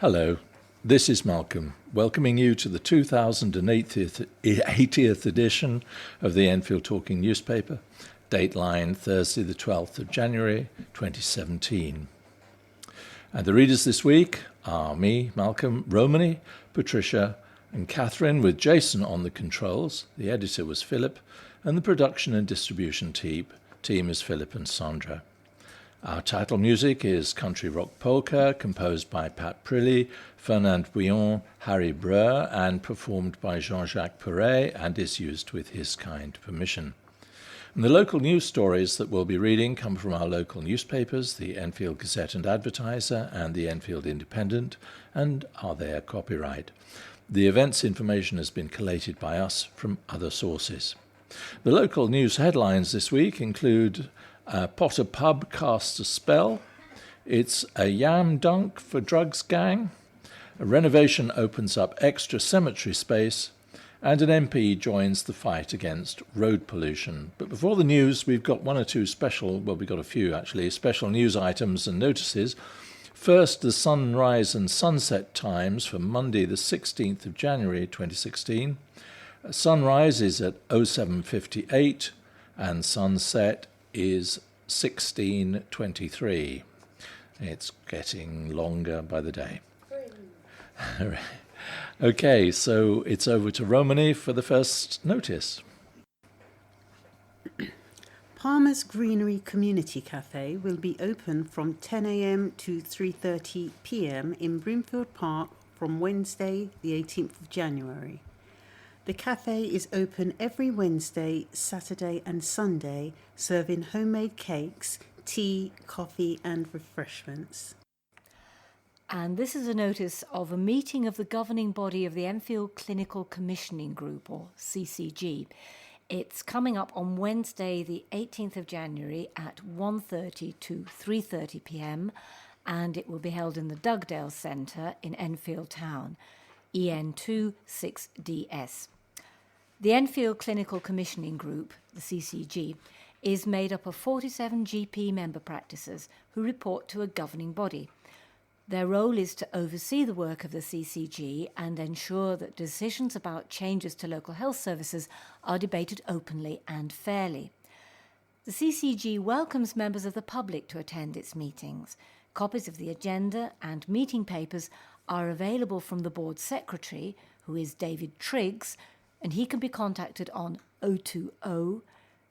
Hello, this is Malcolm, welcoming you to the 2080th edition of the Enfield Talking newspaper, Dateline, Thursday the 12th of January 2017. And the readers this week are me, Malcolm, Romany, Patricia and Katherin, with Jason on the controls. The editor was Phillip, and the production and distribution team is Phillip and Sandra. Our title music is Country Rock Polka, composed by Patricia, Fernand Bouillon, Harry Breur, and performed by Jean-Jacques Perret, and is used with his kind permission. And the local news stories that we'll be reading come from our local newspapers, the Enfield Gazette and Advertiser and the Enfield Independent, and are their copyright. The events information has been collated by us from other sources. The local news headlines this week include Potter Pub casts a spell, it's a yam dunk for drugs gang, a renovation opens up extra cemetery space, and an MP joins the fight against road pollution. But before the news, we've got one or two special news items and notices. First, the sunrise and sunset times for Monday the 16th of January 2016. Sunrise is at 07:58 and sunset is 16:23. It's getting longer by the day. Okay, so it's over to Romany for the first notice. Palmer's Greenery Community Cafe will be open from 10 a.m. to 3:30 p.m. in Brimfield Park from Wednesday, the 18th of January. The cafe is open every Wednesday, Saturday and Sunday, serving homemade cakes, tea, coffee and refreshments. And this is a notice of a meeting of the governing body of the Enfield Clinical Commissioning Group, or CCG. It's coming up on Wednesday, the 18th of January at 1:30 to 3:30 p.m. and it will be held in the Dugdale Centre in Enfield Town, EN2 6DS. The Enfield Clinical Commissioning Group, the CCG, is made up of 47 GP member practices who report to a governing body. Their role is to oversee the work of the CCG and ensure that decisions about changes to local health services are debated openly and fairly. The CCG welcomes members of the public to attend its meetings. Copies of the agenda and meeting papers are available from the board secretary, who is David Triggs, and he can be contacted on 020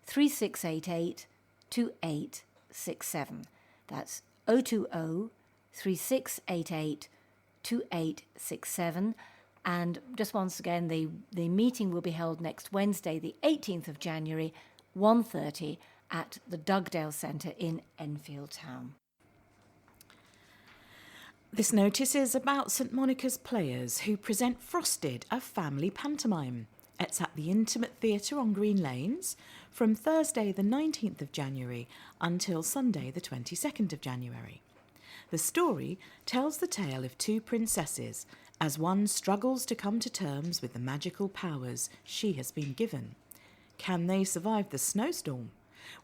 3688 2867. That's 020 3688 2867. And just once again, the meeting will be held next Wednesday, the 18th of January, 1:30 at the Dugdale Centre in Enfield Town. This notice is about St Monica's Players, who present Frosted, a family pantomime. It's at the Intimate Theatre on Green Lanes from Thursday the 19th of January until Sunday the 22nd of January. The story tells the tale of two princesses as one struggles to come to terms with the magical powers she has been given. Can they survive the snowstorm?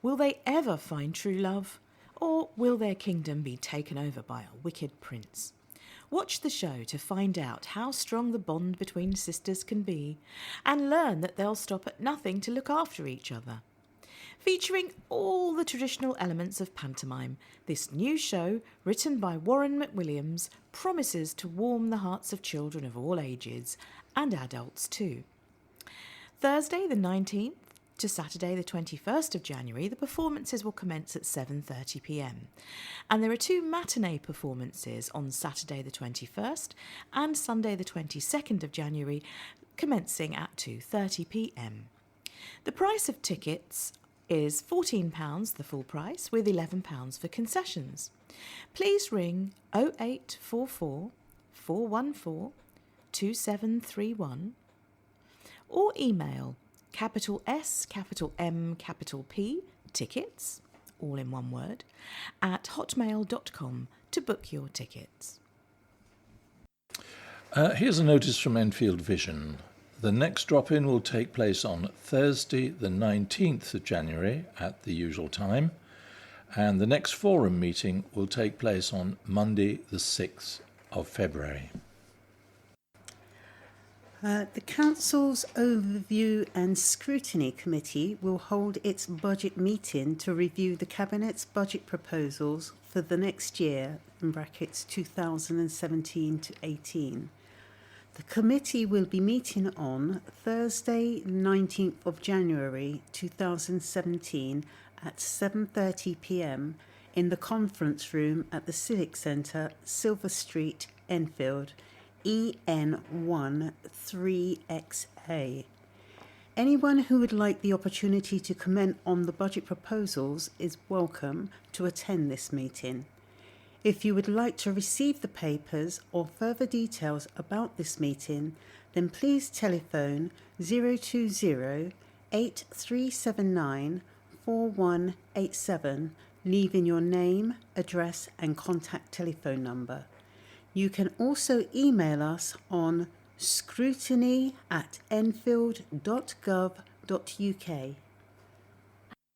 Will they ever find true love? Or will their kingdom be taken over by a wicked prince? Watch the show to find out how strong the bond between sisters can be and learn that they'll stop at nothing to look after each other. Featuring all the traditional elements of pantomime, this new show, written by Warren McWilliams, promises to warm the hearts of children of all ages and adults too. Thursday the 19th to Saturday the 21st of January, the performances will commence at 7:30 p.m. And there are two matinee performances on Saturday the 21st and Sunday the 22nd of January, commencing at 2:30 p.m. The price of tickets is £14 the full price, with £11 for concessions. Please ring 0844 414 2731 or email S, M, P, tickets, all in one word, at hotmail.com to book your tickets. Here's a notice from Enfield Vision. The next drop-in will take place on Thursday the 19th of January at the usual time, and the next forum meeting will take place on Monday the 6th of February. The Council's Overview and Scrutiny Committee will hold its budget meeting to review the Cabinet's budget proposals for the next year, in brackets 2017 to 18. The committee will be meeting on Thursday, 19th of January 2017 at 7:30 p.m. in the conference room at the Civic Centre, Silver Street, Enfield, EN1 3XA. Anyone who would like the opportunity to comment on the budget proposals is welcome to attend this meeting. If you would like to receive the papers or further details about this meeting, then please telephone 020 8379 4187, leaving your name, address and contact telephone number. You can also email us on scrutiny@enfield.gov.uk.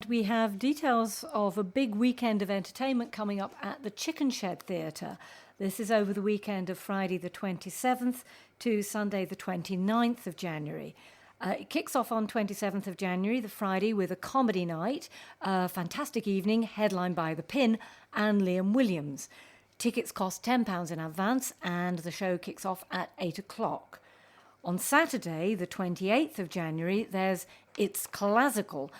We have details of a big weekend of entertainment coming up at the Chicken Shed Theatre. This is over the weekend of Friday the 27th to Sunday the 29th of January. It kicks off on 27th of January, the Friday, with a comedy night, a fantastic evening headlined by The Pin and Liam Williams. Tickets cost £10 in advance and the show kicks off at 8 o'clock. On Saturday, the 28th of January, there's It's Classical.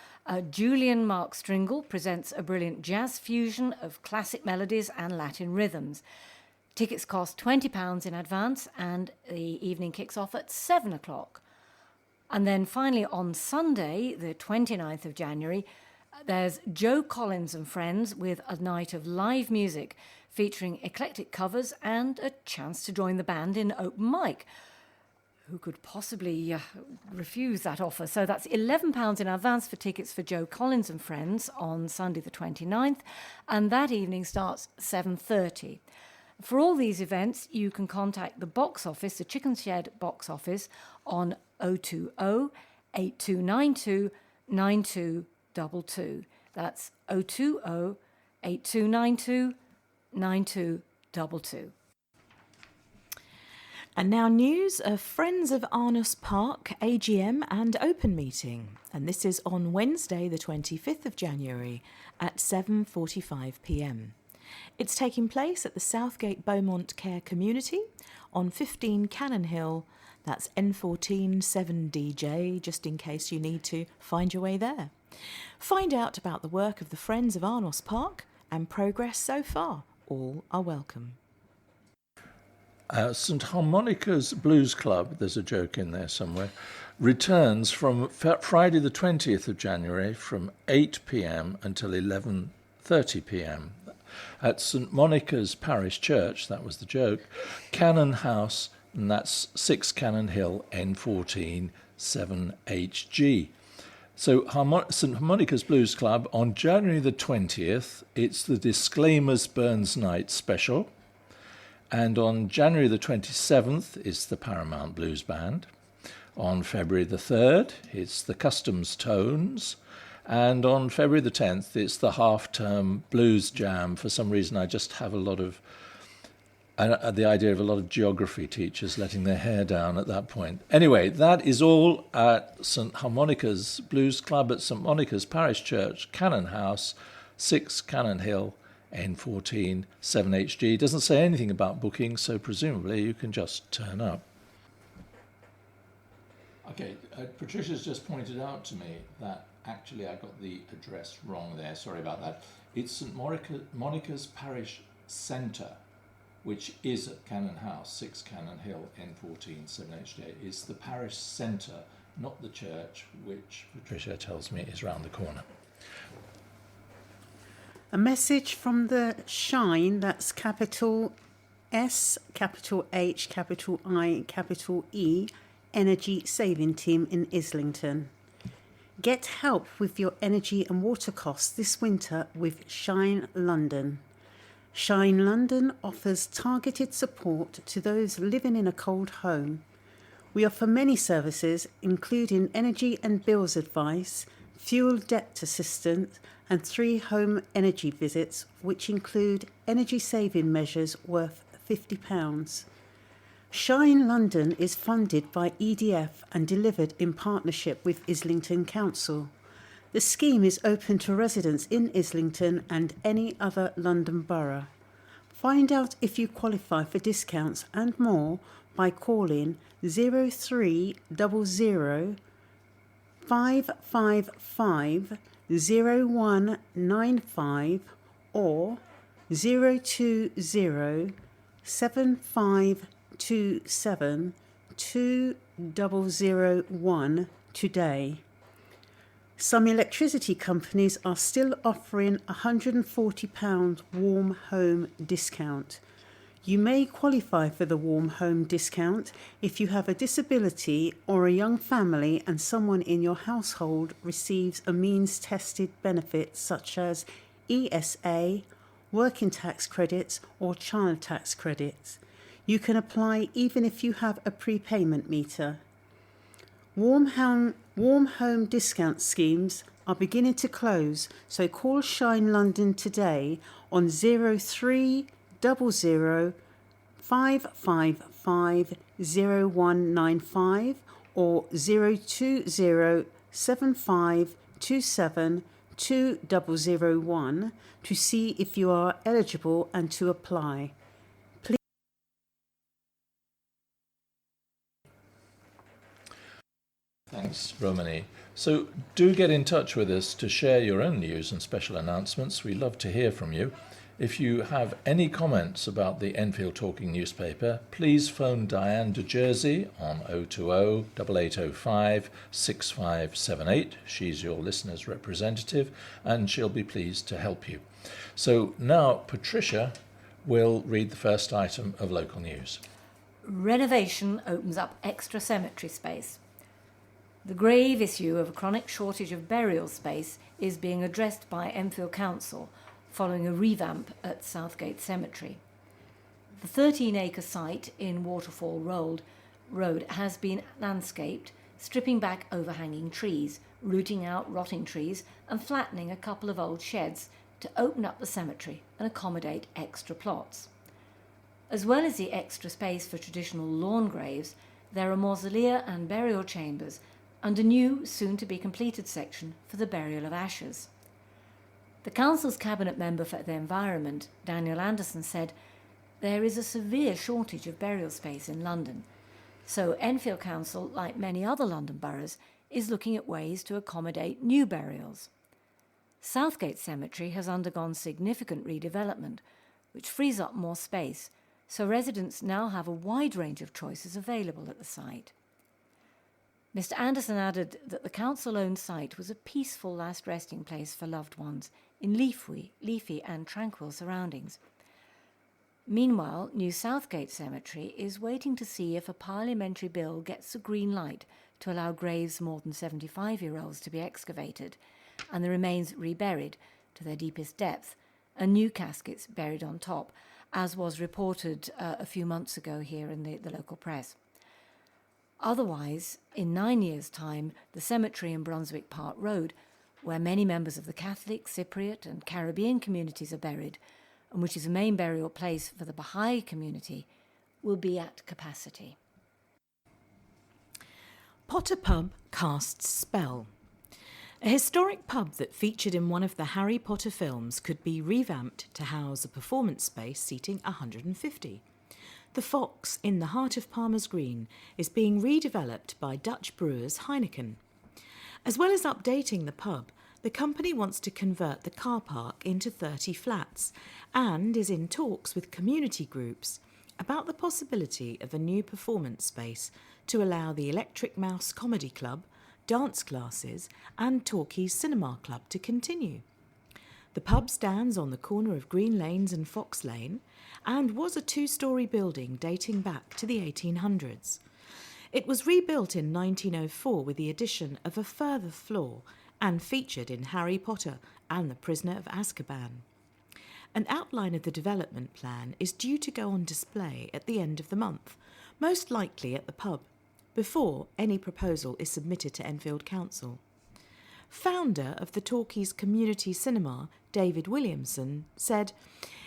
Julian Mark Stringle presents a brilliant jazz fusion of classic melodies and Latin rhythms. Tickets cost £20 in advance and the evening kicks off at 7 o'clock. And then finally on Sunday, the 29th of January, there's Joe Collins and Friends with a night of live music featuring eclectic covers and a chance to join the band in open mic. Who could possibly refuse that offer? So that's £11 in advance for tickets for Joe Collins and Friends on Sunday the 29th, and that evening starts 7:30. For all these events, you can contact the box office, the Chicken Shed box office, on 020 8292 9222. That's 020 8292 9222. And now news of Friends of Arnos Park AGM and Open Meeting. And this is on Wednesday the 25th of January at 7:45 p.m. It's taking place at the Southgate Beaumont Care Community on 15 Cannon Hill. That's N14 7DJ, just in case you need to find your way there. Find out about the work of the Friends of Arnos Park and progress so far. All are welcome. St Harmonica's Blues Club, there's a joke in there somewhere, returns from Friday the 20th of January from 8 p.m. until 11:30 p.m. at St Monica's Parish Church, that was the joke, Cannon House, and that's 6 Cannon Hill, N14 7HG. So St Harmonica's Blues Club, on January the 20th, it's the Disclaimers Burns Night special. And on January the 27th, it's the Paramount Blues Band. On February the 3rd, it's the Customs Tones. And on February the 10th, it's the half-term Blues Jam. For some reason, I just have a lot of the idea of a lot of geography teachers letting their hair down at that point. Anyway, that is all at St Harmonica's Blues Club at St Monica's Parish Church, Cannon House, 6 Cannon Hill, N14 7HG. Doesn't say anything about booking, so presumably you can just turn up. Okay, Patricia's just pointed out to me that actually I got the address wrong there. Sorry about that. It's St Monica's Parish Centre, which is at Cannon House, 6 Cannon Hill, N14 7HJ. It's the parish centre, not the church, which Patricia tells me is round the corner. A message from the Shine, that's capital S, capital H, capital I, capital E, Energy Saving Team in Islington. Get help with your energy and water costs this winter with Shine London. Shine London offers targeted support to those living in a cold home. We offer many services, including energy and bills advice, fuel debt assistance, and 3 home energy visits, which include energy saving measures worth £50. Shine London is funded by EDF and delivered in partnership with Islington Council. The scheme is open to residents in Islington and any other London borough. Find out if you qualify for discounts and more by calling 0300 555 0195 or 020 7527 2001 today. Some electricity companies are still offering a £140 warm home discount. You may qualify for the warm home discount if you have a disability or a young family and someone in your household receives a means-tested benefit such as ESA, working tax credits or child tax credits. You can apply even if you have a prepayment meter. Warm home discount schemes are beginning to close, so call Shine London today on 0300 555 0195 or 020 7527 2001 to see if you are eligible and to apply. Thanks, Romany. So do get in touch with us to share your own news and special announcements. We love to hear from you. If you have any comments about the Enfield Talking newspaper, please phone Diane de Jersey on 020 8805 6578. She's your listener's representative and she'll be pleased to help you. So now Patricia will read the first item of local news. Renovation opens up extra cemetery space. The grave issue of a chronic shortage of burial space is being addressed by Enfield Council following a revamp at Southgate Cemetery. The 13-acre site in Waterfall Road has been landscaped, stripping back overhanging trees, rooting out rotting trees and flattening a couple of old sheds to open up the cemetery and accommodate extra plots. As well as the extra space for traditional lawn graves, there are mausolea and burial chambers and a new, soon-to-be-completed section for the burial of ashes. The Council's Cabinet Member for the Environment, Daniel Anderson, said, "There is a severe shortage of burial space in London, so Enfield Council, like many other London boroughs, is looking at ways to accommodate new burials. Southgate Cemetery has undergone significant redevelopment, which frees up more space, so residents now have a wide range of choices available at the site." Mr. Anderson added that the council-owned site was a peaceful last resting place for loved ones in leafy and tranquil surroundings. Meanwhile, New Southgate Cemetery is waiting to see if a parliamentary bill gets the green light to allow graves more than 75-year-olds to be excavated and the remains reburied to their deepest depth and new caskets buried on top, as was reported a few months ago here in the local press. Otherwise, in 9 years' time, the cemetery in Brunswick Park Road, where many members of the Catholic, Cypriot and Caribbean communities are buried, and which is a main burial place for the Baha'i community, will be at capacity. Potter Pub casts spell. A historic pub that featured in one of the Harry Potter films could be revamped to house a performance space seating 150. The Fox, in the heart of Palmer's Green, is being redeveloped by Dutch brewers Heineken. As well as updating the pub, the company wants to convert the car park into 30 flats and is in talks with community groups about the possibility of a new performance space to allow the Electric Mouse Comedy Club, dance classes and Torquay's Cinema Club to continue. The pub stands on the corner of Green Lanes and Fox Lane and was a two-storey building dating back to the 1800s. It was rebuilt in 1904 with the addition of a further floor and featured in Harry Potter and the Prisoner of Azkaban. An outline of the development plan is due to go on display at the end of the month, most likely at the pub, before any proposal is submitted to Enfield Council. Founder of the Torquay's Community Cinema, David Williamson, said,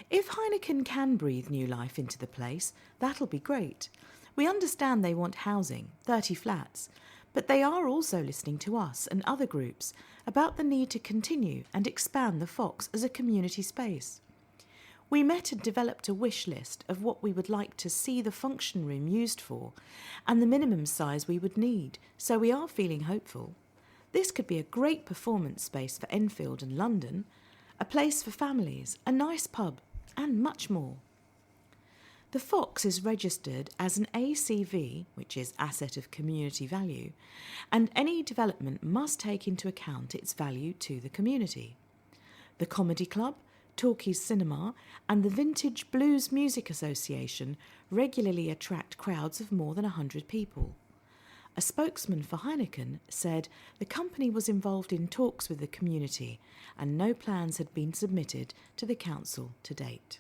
If Heineken can breathe new life into the place, that'll be great. We understand they want housing, 30 flats, but they are also listening to us and other groups about the need to continue and expand the Fox as a community space. We met and developed a wish list of what we would like to see the function room used for and the minimum size we would need, so we are feeling hopeful. This could be a great performance space for Enfield and London, a place for families, a nice pub, and much more. The Fox is registered as an ACV, which is Asset of Community Value, and any development must take into account its value to the community. The Comedy Club, Talkies Cinema, and the Vintage Blues Music Association regularly attract crowds of more than 100 people. A spokesman for Heineken said the company was involved in talks with the community and no plans had been submitted to the council to date.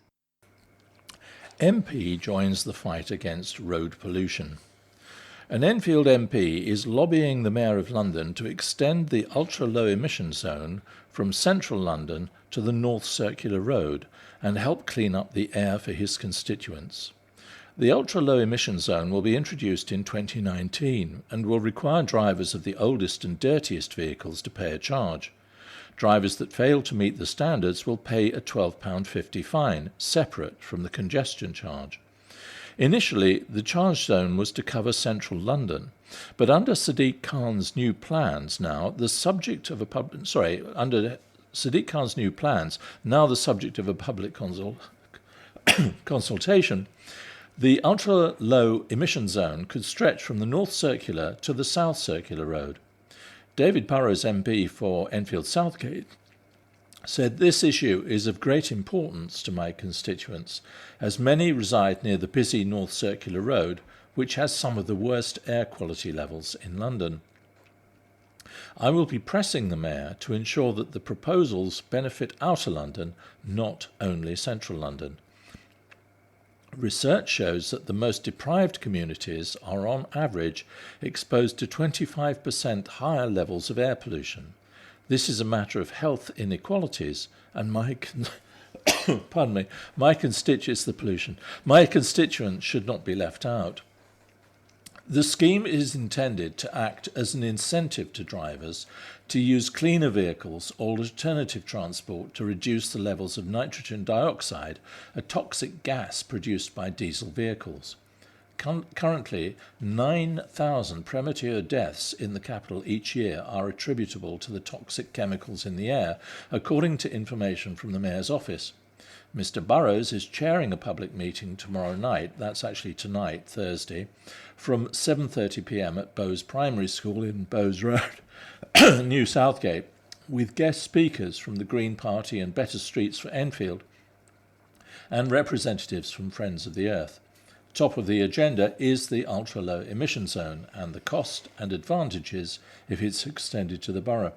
MP joins the fight against road pollution. An Enfield MP is lobbying the Mayor of London to extend the ultra-low emission zone from central London to the North Circular Road and help clean up the air for his constituents. The ultra-low emission zone will be introduced in 2019 and will require drivers of the oldest and dirtiest vehicles to pay a charge. Drivers that fail to meet the standards will pay a £12.50 fine, separate from the congestion charge. Initially, the charge zone was to cover central London, but under Sadiq Khan's new plans now, the subject of a under Sadiq Khan's new plans, now the subject of a public consultation, the ultra-low emission zone could stretch from the North Circular to the South Circular Road. David Burrows MP for Enfield Southgate said this issue is of great importance to my constituents, as many reside near the busy North Circular Road, which has some of the worst air quality levels in London. I will be pressing the Mayor to ensure that the proposals benefit Outer London, not only Central London. Research shows that the most deprived communities are on average exposed to 25% higher levels of air pollution. This is a matter of health inequalities, and my constituents should not be left out. The scheme is intended to act as an incentive to drivers to use cleaner vehicles or alternative transport to reduce the levels of nitrogen dioxide, a toxic gas produced by diesel vehicles. Currently, 9,000 premature deaths in the capital each year are attributable to the toxic chemicals in the air, according to information from the Mayor's office. Mr. Burrows is chairing a public meeting tomorrow night, that's actually tonight, Thursday, from 7:30 p.m. at Bowes Primary School in Bowes Road, New Southgate, with guest speakers from the Green Party and Better Streets for Enfield, and representatives from Friends of the Earth. Top of the agenda is the ultra-low emission zone and the cost and advantages if it's extended to the borough.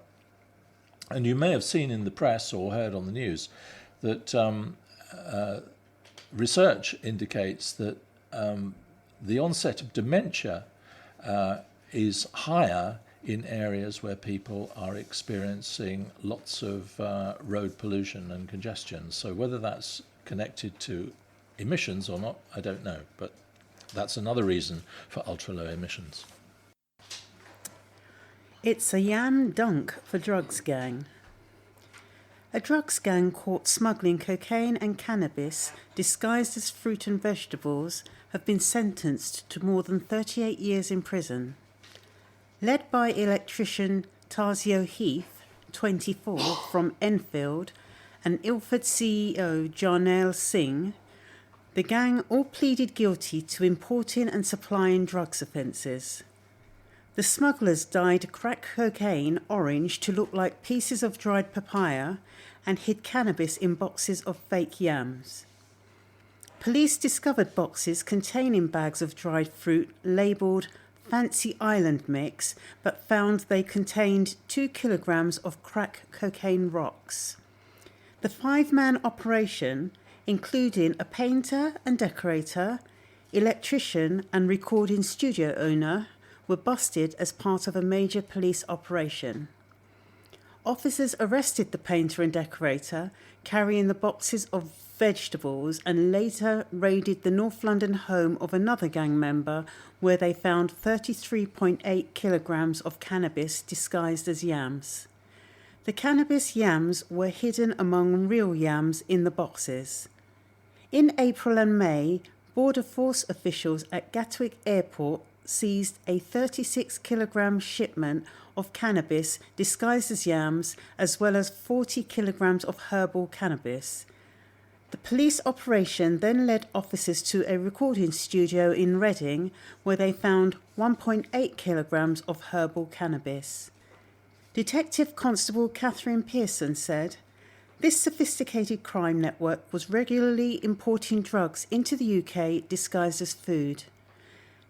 And you may have seen in the press or heard on the news that research indicates that the onset of dementia is higher in areas where people are experiencing lots of road pollution and congestion. So whether that's connected to emissions or not, I don't know, but that's another reason for ultra-low emissions. It's a yam dunk for drugs gang. A drugs gang caught smuggling cocaine and cannabis disguised as fruit and vegetables have been sentenced to more than 38 years in prison. Led by electrician Tarzio Heath, 24, from Enfield, and Ilford CEO Jarnail Singh, the gang all pleaded guilty to importing and supplying drugs offences. The smugglers dyed crack cocaine orange to look like pieces of dried papaya and hid cannabis in boxes of fake yams. Police discovered boxes containing bags of dried fruit labelled Fancy Island Mix, but found they contained 2 kilograms of crack cocaine rocks. The 5-man operation, including a painter and decorator, electrician and recording studio owner, were busted as part of a major police operation. Officers arrested the painter and decorator carrying the boxes of vegetables and later raided the North London home of another gang member where they found 33.8 kilograms of cannabis disguised as yams. The cannabis yams were hidden among real yams in the boxes. In April and May, Border Force officials at Gatwick Airport seized a 36-kilogram shipment of cannabis disguised as yams, as well as 40 kilograms of herbal cannabis. The police operation then led officers to a recording studio in Reading, where they found 1.8 kilograms of herbal cannabis. Detective Constable Katherin Pearson said, "This sophisticated crime network was regularly importing drugs into the UK disguised as food.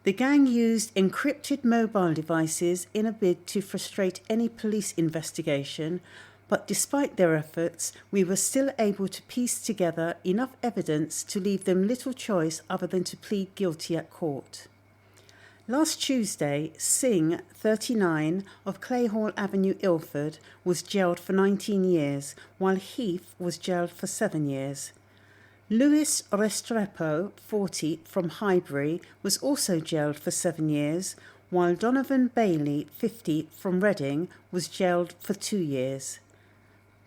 The gang used encrypted mobile devices in a bid to frustrate any police investigation, but despite their efforts, we were still able to piece together enough evidence to leave them little choice other than to plead guilty at court." Last Tuesday, Singh, 39, of Clayhall Avenue, Ilford, was jailed for 19 years, while Heath was jailed for 7 years. Lewis Restrepo, 40, from Highbury, was also jailed for 7 years, while Donovan Bailey, 50, from Reading, was jailed for 2 years.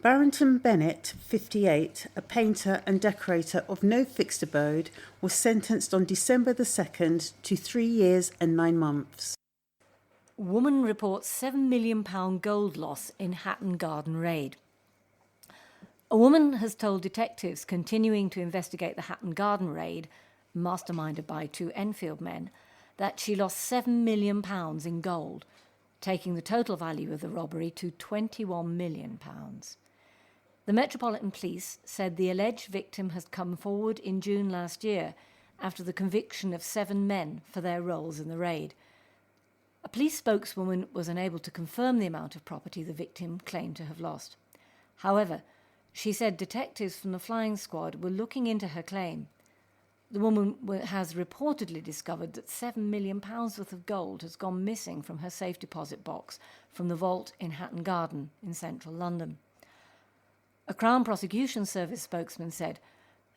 Barrington Bennett, 58, a painter and decorator of no fixed abode, was sentenced on December the 2nd to 3 years and 9 months. Woman reports £7 million gold loss in Hatton Garden raid. A woman has told detectives continuing to investigate the Hatton Garden raid, masterminded by 2 Enfield men, that she lost £7 million in gold, taking the total value of the robbery to £21 million. The Metropolitan Police said the alleged victim had come forward in June last year after the conviction of 7 men for their roles in the raid. A police spokeswoman was unable to confirm the amount of property the victim claimed to have lost. However, she said detectives from the flying squad were looking into her claim. The woman has reportedly discovered that £7 million worth of gold has gone missing from her safe deposit box from the vault in Hatton Garden in central London. A Crown Prosecution Service spokesman said,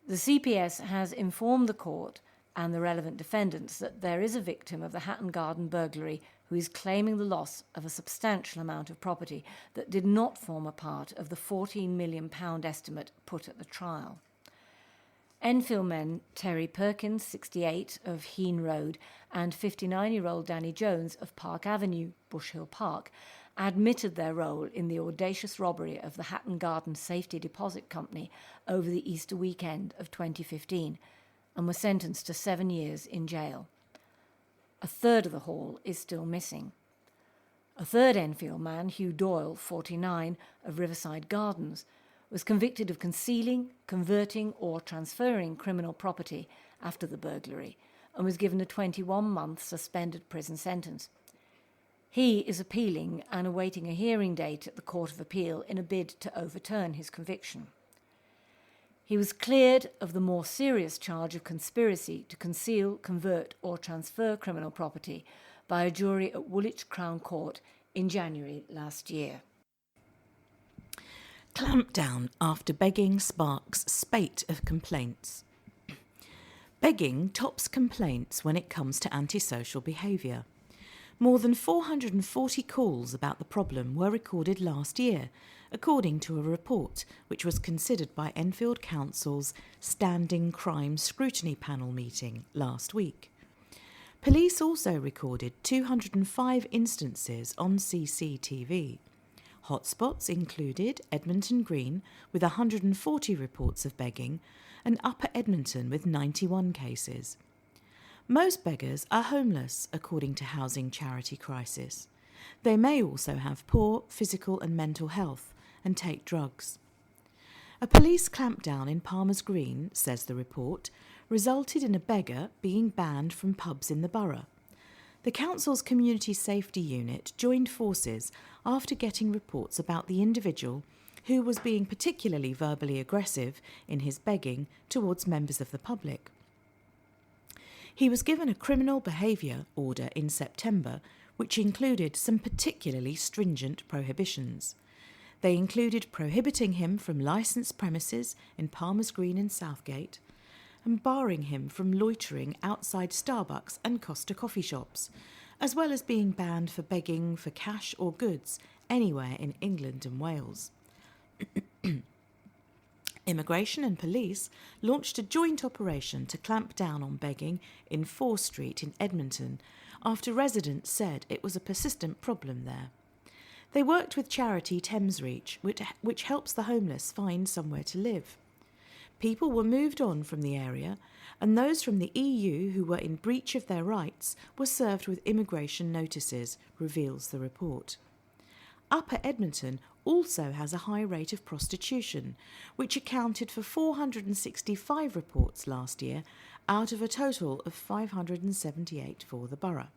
"The CPS has informed the court and the relevant defendants that there is a victim of the Hatton Garden burglary who is claiming the loss of a substantial amount of property that did not form a part of the £14 million estimate put at the trial." Enfield men Terry Perkins, 68, of Heen Road, and 59-year-old Danny Jones of Park Avenue, Bush Hill Park, admitted their role in the audacious robbery of the Hatton Garden Safety Deposit Company over the Easter weekend of 2015 and were sentenced to 7 years in jail. A third of the haul is still missing. A third Enfield man, Hugh Doyle, 49, of Riverside Gardens, was convicted of concealing, converting or transferring criminal property after the burglary and was given a 21-month suspended prison sentence. He is appealing and awaiting a hearing date at the Court of Appeal in a bid to overturn his conviction. He was cleared of the more serious charge of conspiracy to conceal, convert or transfer criminal property by a jury at Woolwich Crown Court in January last year. Clampdown after begging sparks spate of complaints. Begging tops complaints when it comes to antisocial behaviour. More than 440 calls about the problem were recorded last year, according to a report which was considered by Enfield Council's Standing Crime Scrutiny Panel meeting last week. Police also recorded 205 instances on CCTV. Hotspots included Edmonton Green with 140 reports of begging and Upper Edmonton with 91 cases. Most beggars are homeless, according to Housing Charity Crisis. They may also have poor physical and mental health and take drugs. A police clampdown in Palmer's Green, says the report, resulted in a beggar being banned from pubs in the borough. The council's community safety unit joined forces after getting reports about the individual who was being particularly verbally aggressive in his begging towards members of the public. He was given a criminal behaviour order in September, which included some particularly stringent prohibitions. They included prohibiting him from licensed premises in Palmer's Green and Southgate, and barring him from loitering outside Starbucks and Costa coffee shops, as well as being banned for begging for cash or goods anywhere in England and Wales. Immigration and police launched a joint operation to clamp down on begging in 4 Street in Edmonton after residents said it was a persistent problem there. They worked with charity Thamesreach, which helps the homeless find somewhere to live. People were moved on from the area, and those from the EU who were in breach of their rights were served with immigration notices, reveals the report. Upper Edmonton also has a high rate of prostitution, which accounted for 465 reports last year out of a total of 578 for the borough.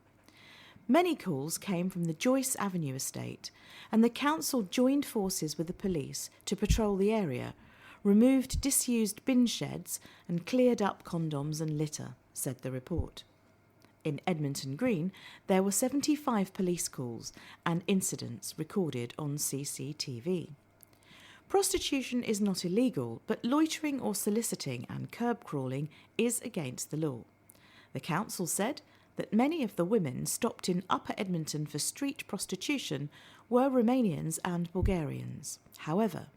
Many calls came from the Joyce Avenue estate, and the council joined forces with the police to patrol the area, removed disused bin sheds and cleared up condoms and litter, said the report. In Edmonton Green, there were 75 police calls and incidents recorded on CCTV. Prostitution is not illegal, but loitering or soliciting and curb crawling is against the law. The council said that many of the women stopped in Upper Edmonton for street prostitution were Romanians and Bulgarians. However,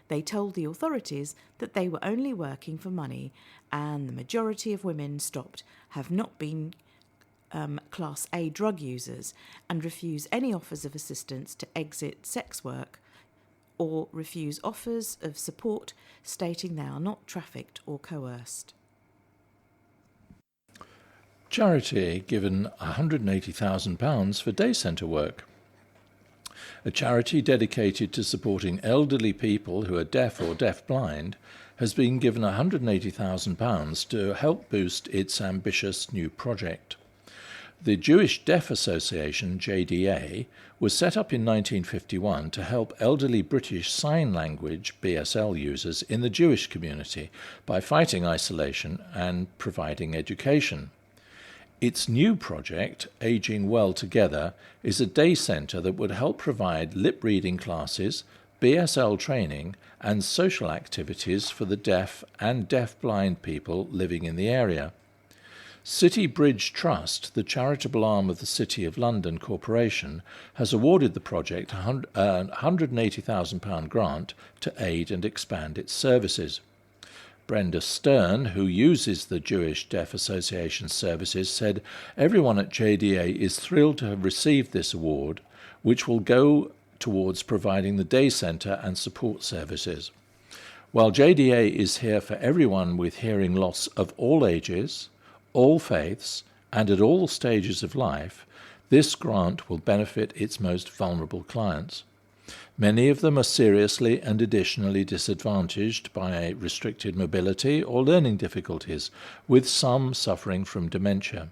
they told the authorities that they were only working for money, and the majority of women stopped have not been Class A drug users and refuse any offers of assistance to exit sex work or refuse offers of support stating they are not trafficked or coerced. Charity given £180,000 for day centre work. A charity dedicated to supporting elderly people who are deaf or deaf-blind has been given £180,000 to help boost its ambitious new project. The Jewish Deaf Association, JDA, was set up in 1951 to help elderly British Sign Language BSL users in the Jewish community by fighting isolation and providing education. Its new project, Aging Well Together, is a day centre that would help provide lip-reading classes, BSL training and social activities for the deaf and deaf-blind people living in the area. City Bridge Trust, the charitable arm of the City of London Corporation, has awarded the project a £180,000 grant to aid and expand its services. Brenda Stern, who uses the Jewish Deaf Association services, said everyone at JDA is thrilled to have received this award, which will go towards providing the day centre and support services. While JDA is here for everyone with hearing loss of all ages, all faiths, and at all stages of life, this grant will benefit its most vulnerable clients. Many of them are seriously and additionally disadvantaged by restricted mobility or learning difficulties, with some suffering from dementia.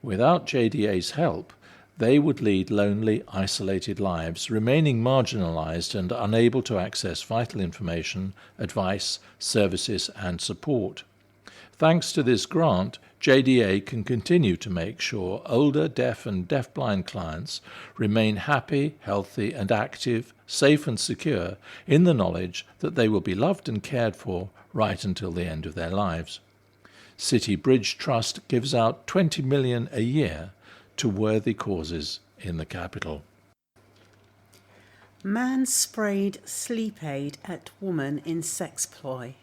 Without JDA's help, they would lead lonely, isolated lives, remaining marginalised and unable to access vital information, advice, services and support. Thanks to this grant, JDA can continue to make sure older deaf and deaf-blind clients remain happy, healthy and active, safe and secure in the knowledge that they will be loved and cared for right until the end of their lives. City Bridge Trust gives out $20 million a year to worthy causes in the capital. Man sprayed sleep aid at woman in sex ploy.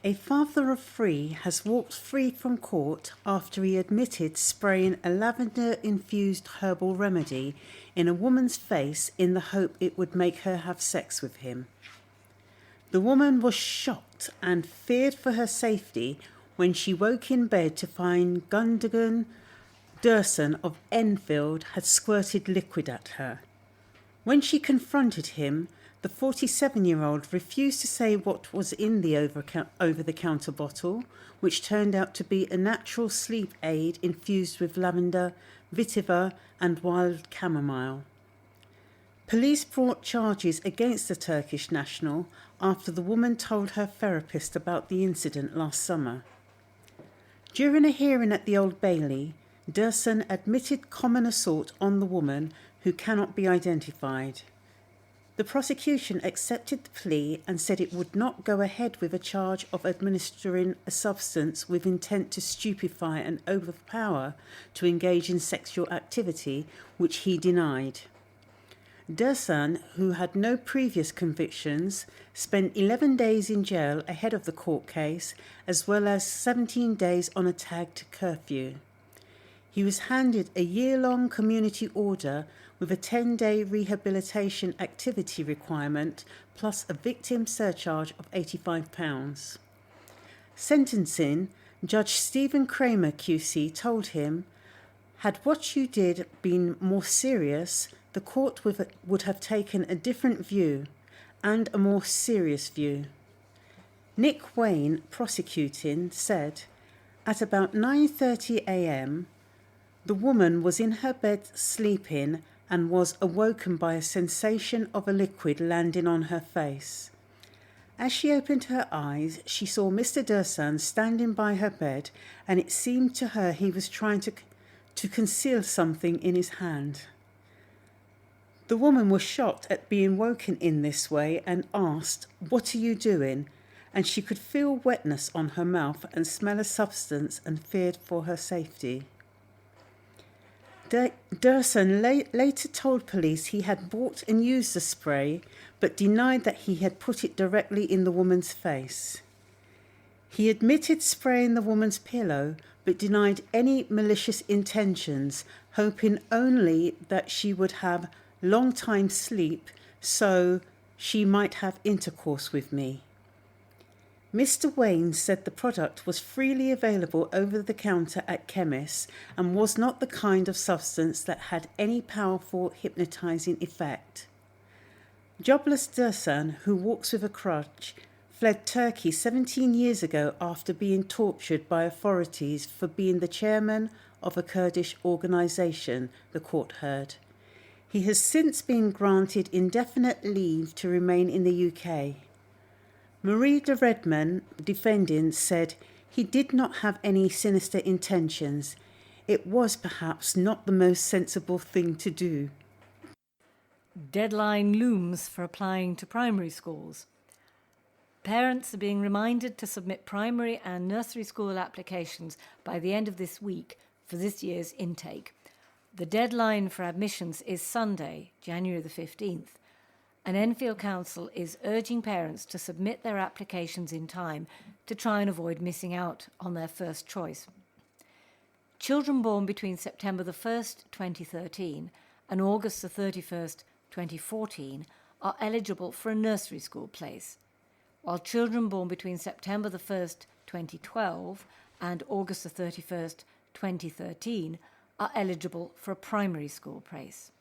A father of 3 has walked free from court after he admitted spraying a lavender-infused herbal remedy in a woman's face in the hope it would make her have sex with him. The woman was shocked and feared for her safety when she woke in bed to find Gundogan Durson of Enfield had squirted liquid at her. When she confronted him, the 47-year-old refused to say what was in the over-the-counter bottle, which turned out to be a natural sleep aid infused with lavender, vetiver and wild chamomile. Police brought charges against the Turkish national after the woman told her therapist about the incident last summer. During a hearing at the Old Bailey, Durson admitted common assault on the woman, who cannot be identified. The prosecution accepted the plea and said it would not go ahead with a charge of administering a substance with intent to stupefy and overpower to engage in sexual activity, which he denied. Dursan, who had no previous convictions, spent 11 days in jail ahead of the court case, as well as 17 days on a tagged curfew. He was handed a year-long community order with a 10-day rehabilitation activity requirement plus a victim surcharge of £85. Sentencing, Judge Stephen Kramer QC told him, "Had what you did been more serious, the court would have taken a different view, and a more serious view." Nick Wayne, prosecuting, said, "At about 9:30 a.m, the woman was in her bed sleeping and was awoken by a sensation of a liquid landing on her face. As she opened her eyes, she saw Mr. Dursan standing by her bed, and it seemed to her he was trying to conceal something in his hand. The woman was shocked at being woken in this way and asked, 'What are you doing?' And she could feel wetness on her mouth and smell a substance and feared for her safety." Dursan later told police he had bought and used the spray, but denied that he had put it directly in the woman's face. He admitted spraying the woman's pillow, but denied any malicious intentions, hoping only that she would have long time sleep, so she might have intercourse with me. Mr. Wayne said the product was freely available over the counter at chemists and was not the kind of substance that had any powerful hypnotizing effect. Jobless Dursan, who walks with a crutch, fled Turkey 17 years ago after being tortured by authorities for being the chairman of a Kurdish organisation, the court heard. He has since been granted indefinite leave to remain in the UK. Marie de Redman, defending, said he did not have any sinister intentions. It was perhaps not the most sensible thing to do. Deadline looms for applying to primary schools. Parents are being reminded to submit primary and nursery school applications by the end of this week for this year's intake. The deadline for admissions is Sunday, January the 15th. And Enfield Council is urging parents to submit their applications in time to try and avoid missing out on their first choice. Children born between September the 1st, 2013 and August the 31st, 2014 are eligible for a nursery school place, while children born between September the 1st, 2012 and August the 31st, 2013 are eligible for a primary school place.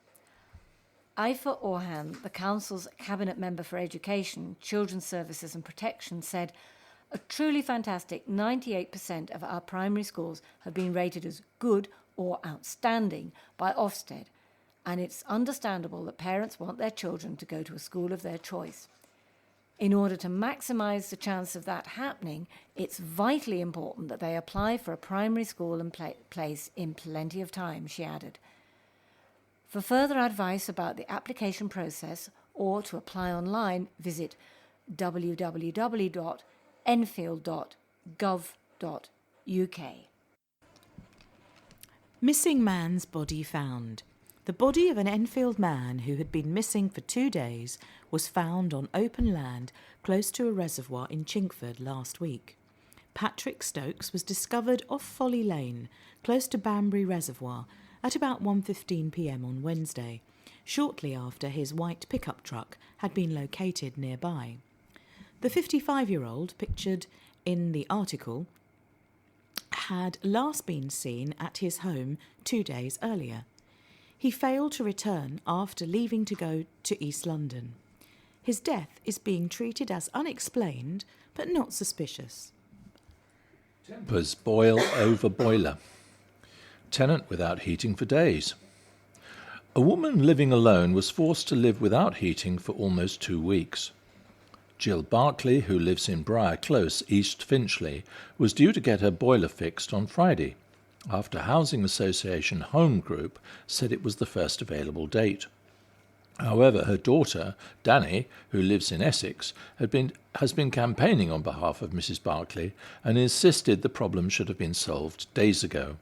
Aifa Orhan, the Council's Cabinet Member for Education, Children's Services and Protection, said, "A truly fantastic 98% of our primary schools have been rated as good or outstanding by Ofsted, and it's understandable that parents want their children to go to a school of their choice. In order to maximise the chance of that happening, it's vitally important that they apply for a primary school and place in plenty of time," she added. For further advice about the application process or to apply online, visit www.enfield.gov.uk. Missing man's body found. The body of an Enfield man who had been missing for 2 days was found on open land close to a reservoir in Chinkford last week. Patrick Stokes was discovered off Folly Lane, close to Banbury Reservoir, at about 1:15 p.m. on Wednesday, shortly after his white pickup truck had been located nearby. The 55-year-old, pictured in the article, had last been seen at his home 2 days earlier. He failed to return after leaving to go to East London. His death is being treated as unexplained but not suspicious. Tempers boil over boiler. Tenant without heating for days. A woman living alone was forced to live without heating for almost 2 weeks. Jill Barclay, who lives in Briar Close, East Finchley, was due to get her boiler fixed on Friday, after Housing Association Home Group said it was the first available date. However, her daughter, Danny, who lives in Essex, has been campaigning on behalf of Mrs. Barclay and insisted the problem should have been solved days ago.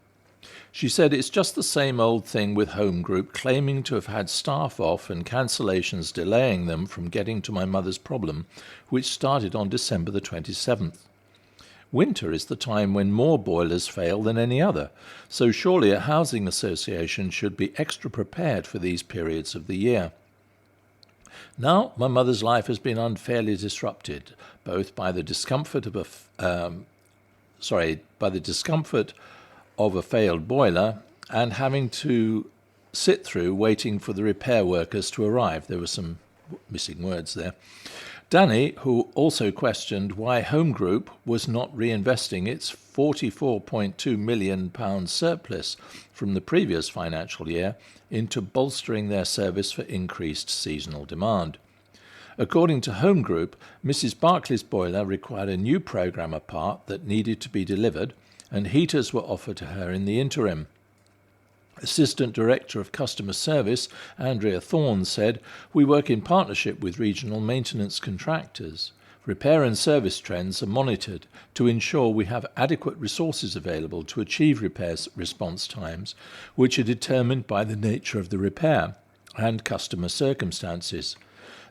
She said it's just the same old thing with Home Group claiming to have had staff off and cancellations delaying them from getting to my mother's problem, which started on December the 27th. Winter is the time when more boilers fail than any other, so surely a housing association should be extra prepared for these periods of the year. Now, my mother's life has been unfairly disrupted, both by the discomfort of a failed boiler and having to sit through waiting for the repair workers to arrive. There were some missing words there. Danny, who also questioned why Home Group was not reinvesting its £44.2 million surplus from the previous financial year into bolstering their service for increased seasonal demand. According to Home Group, Mrs. Barclay's boiler required a new programmer part that needed to be delivered, and heaters were offered to her in the interim. Assistant Director of Customer Service, Andrea Thorne, said, "We work in partnership with regional maintenance contractors. Repair and service trends are monitored to ensure we have adequate resources available to achieve repair response times, which are determined by the nature of the repair and customer circumstances.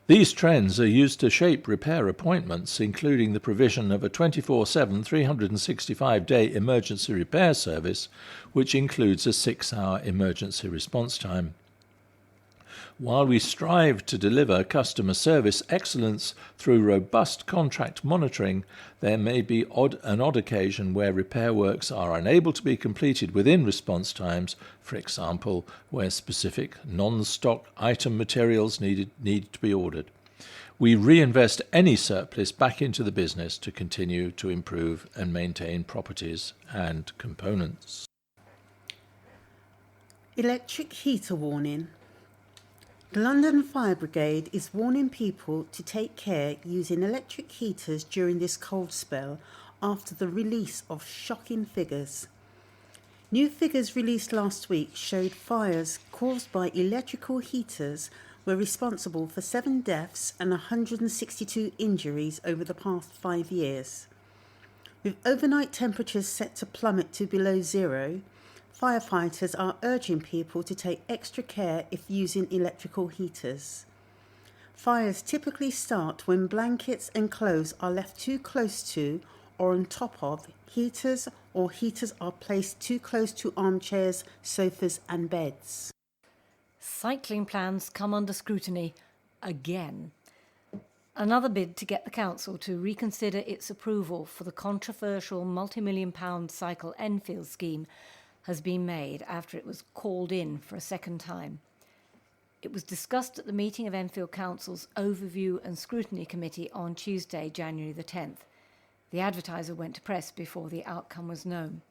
These trends are used to shape repair appointments, including the provision of a 24/7, 365-day emergency repair service, which includes a 6-hour emergency response time. While we strive to deliver customer service excellence through robust contract monitoring, there may be an odd occasion where repair works are unable to be completed within response times, for example, where specific non-stock item materials need to be ordered. We reinvest any surplus back into the business to continue to improve and maintain properties and components." Electric heater warning. The London Fire Brigade is warning people to take care using electric heaters during this cold spell after the release of shocking figures. New figures released last week showed fires caused by electrical heaters were responsible for 7 deaths and 162 injuries over the past 5 years. With overnight temperatures set to plummet to below zero, firefighters are urging people to take extra care if using electrical heaters. Fires typically start when blankets and clothes are left too close to or on top of heaters, or heaters are placed too close to armchairs, sofas and beds. Cycling plans come under scrutiny again. Another bid to get the council to reconsider its approval for the controversial multi-million-pound cycle Enfield scheme has been made after it was called in for a second time. It was discussed at the meeting of Enfield Council's Overview and Scrutiny Committee on Tuesday, January the 10th. The Advertiser went to press before the outcome was known.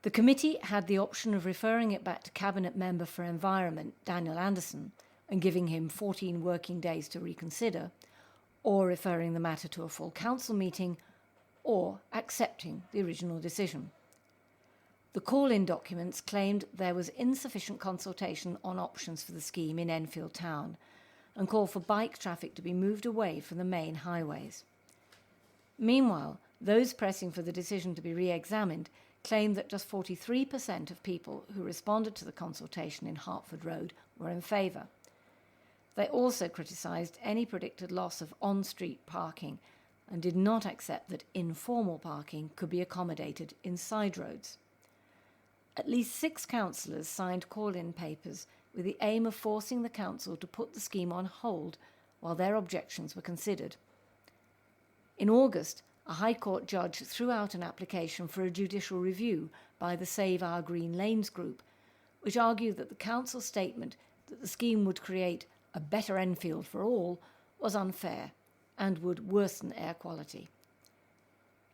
The committee had the option of referring it back to Cabinet Member for Environment, Daniel Anderson, and giving him 14 working days to reconsider, or referring the matter to a full council meeting, or accepting the original decision. The call-in documents claimed there was insufficient consultation on options for the scheme in Enfield town and called for bike traffic to be moved away from the main highways. Meanwhile, those pressing for the decision to be re-examined claimed that just 43% of people who responded to the consultation in Hertford Road were in favour. They also criticised any predicted loss of on-street parking and did not accept that informal parking could be accommodated in side roads. At least 6 councillors signed call-in papers with the aim of forcing the council to put the scheme on hold while their objections were considered. In August, a High Court judge threw out an application for a judicial review by the Save Our Green Lanes group, which argued that the council's statement that the scheme would create a better Enfield for all was unfair and would worsen air quality.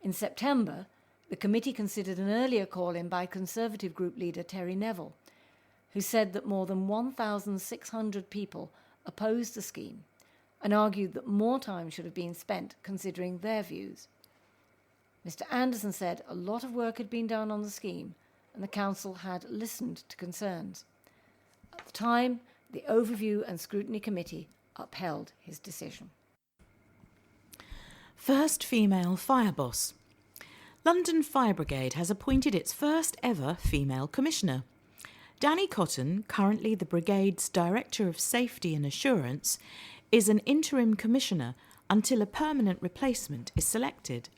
In September, the committee considered an earlier call-in by Conservative group leader Terry Neville, who said that more than 1,600 people opposed the scheme and argued that more time should have been spent considering their views. Mr. Anderson said a lot of work had been done on the scheme and the council had listened to concerns. At the time, The Overview and Scrutiny Committee upheld his decision. First female fire boss. London Fire Brigade has appointed its first ever female commissioner. Danny Cotton, currently the brigade's Director of Safety and Assurance, is an interim commissioner until a permanent replacement is selected.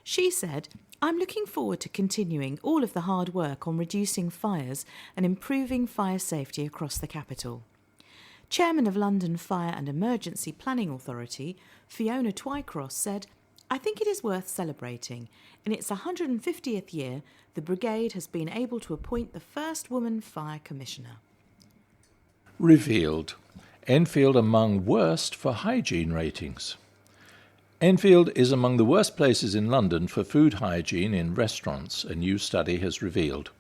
She said, "I'm looking forward to continuing all of the hard work on reducing fires and improving fire safety across the capital." Chairman of London Fire and Emergency Planning Authority, Fiona Twycross, said, "I think it is worth celebrating. In its 150th year, the brigade has been able to appoint the first woman fire commissioner." Revealed. Enfield among worst for hygiene ratings. Enfield is among the worst places in London for food hygiene in restaurants, a new study has revealed.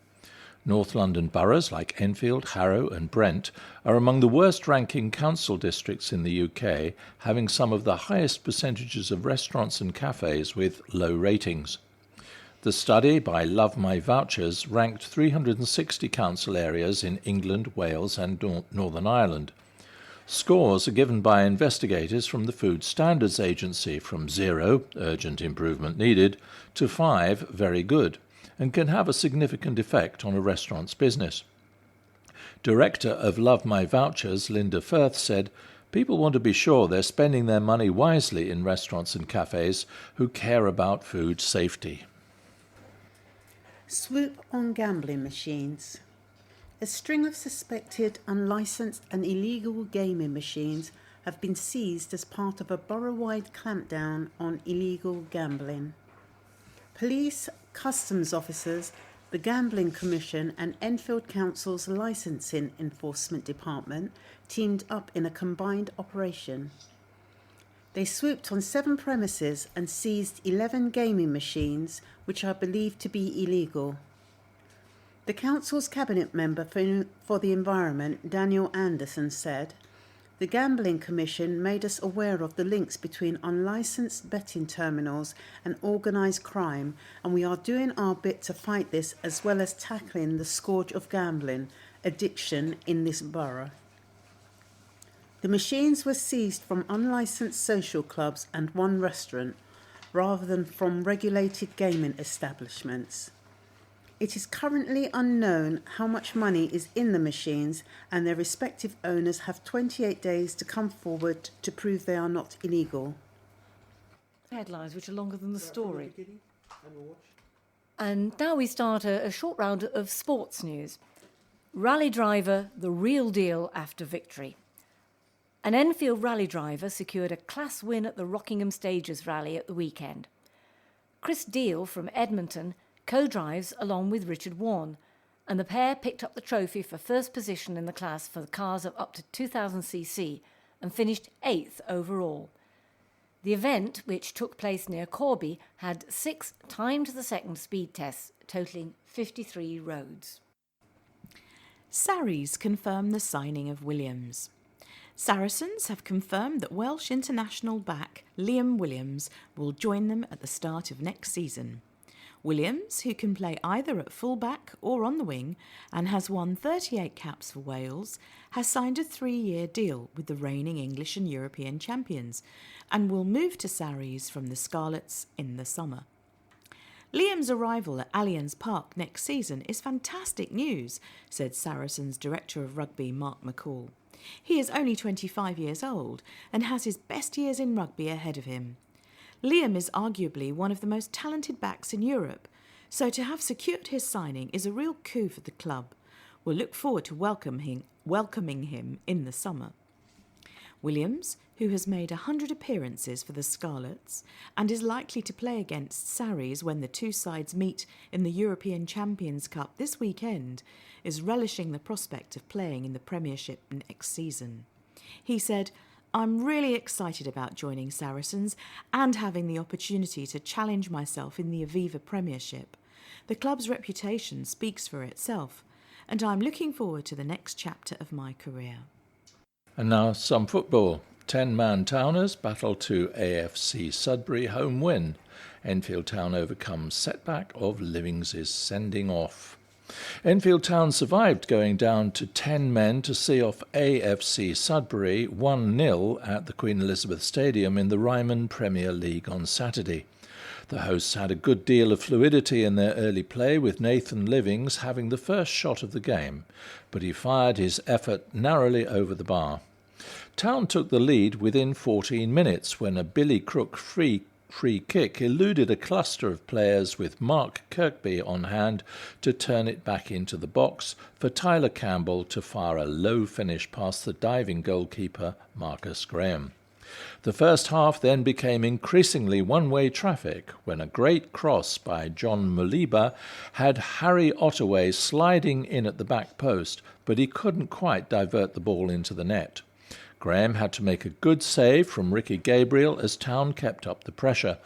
North London boroughs like Enfield, Harrow and Brent are among the worst-ranking council districts in the UK, having some of the highest percentages of restaurants and cafes with low ratings. The study by Love My Vouchers ranked 360 council areas in England, Wales and Northern Ireland. Scores are given by investigators from the Food Standards Agency from 0, urgent improvement needed, to 5, very good, and can have a significant effect on a restaurant's business. Director of Love My Vouchers, Linda Firth, said, "People want to be sure they're spending their money wisely in restaurants and cafes who care about food safety." Swoop on gambling machines. A string of suspected, unlicensed and illegal gaming machines have been seized as part of a borough-wide clampdown on illegal gambling. Police, customs officers, the Gambling Commission and Enfield Council's Licensing Enforcement Department teamed up in a combined operation. They swooped on 7 premises and seized 11 gaming machines, which are believed to be illegal. The Council's Cabinet Member for the Environment, Daniel Anderson, said, "The Gambling Commission made us aware of the links between unlicensed betting terminals and organised crime, and we are doing our bit to fight this as well as tackling the scourge of gambling, addiction in this borough." The machines were seized from unlicensed social clubs and 1 restaurant, rather than from regulated gaming establishments. It is currently unknown how much money is in the machines, and their respective owners have 28 days to come forward to prove they are not illegal. Headlines which are longer than the story. And now we start a short round of sports news. Rally driver, the real deal after victory. An Enfield rally driver secured a class win at the Rockingham Stages Rally at the weekend. Chris Deal from Edmonton co-drives along with Richard Warne, and the pair picked up the trophy for first position in the class for the cars of up to 2000cc and finished 8th overall. The event, which took place near Corby, had 6 time-to-the-second speed tests, totalling 53 roads. Sarries confirm the signing of Williams. Saracens have confirmed that Welsh international back Liam Williams will join them at the start of next season. Williams, who can play either at full-back or on the wing and has won 38 caps for Wales, has signed a 3-year deal with the reigning English and European champions and will move to Sarries from the Scarlets in the summer. Liam's arrival at Allianz Park next season is fantastic news, said Saracens Director of Rugby Mark McCall. He is only 25 years old and has his best years in rugby ahead of him. Liam is arguably one of the most talented backs in Europe, so to have secured his signing is a real coup for the club. We'll look forward to welcoming him in the summer. Williams, who has made 100 appearances for the Scarlets and is likely to play against Sarries when the 2 sides meet in the European Champions Cup this weekend, is relishing the prospect of playing in the Premiership next season. He said, "I'm really excited about joining Saracens and having the opportunity to challenge myself in the Aviva Premiership. The club's reputation speaks for itself, and I'm looking forward to the next chapter of my career." And now some football. 10-man Towners battle to AFC Sudbury home win. Enfield Town overcomes setback of Livings' sending off. Enfield Town survived going down to 10 men to see off AFC Sudbury 1-0 at the Queen Elizabeth Stadium in the Ryman Premier League on Saturday. The hosts had a good deal of fluidity in their early play, with Nathan Livings having the first shot of the game, but he fired his effort narrowly over the bar. Town took the lead within 14 minutes when a Billy Crook free kick eluded a cluster of players with Mark Kirkby on hand to turn it back into the box for Tyler Campbell to fire a low finish past the diving goalkeeper Marcus Graham. The first half then became increasingly one-way traffic when a great cross by John Muliba had Harry Ottaway sliding in at the back post, but he couldn't quite divert the ball into the net. Graham had to make a good save from Ricky Gabriel as Town kept up the pressure,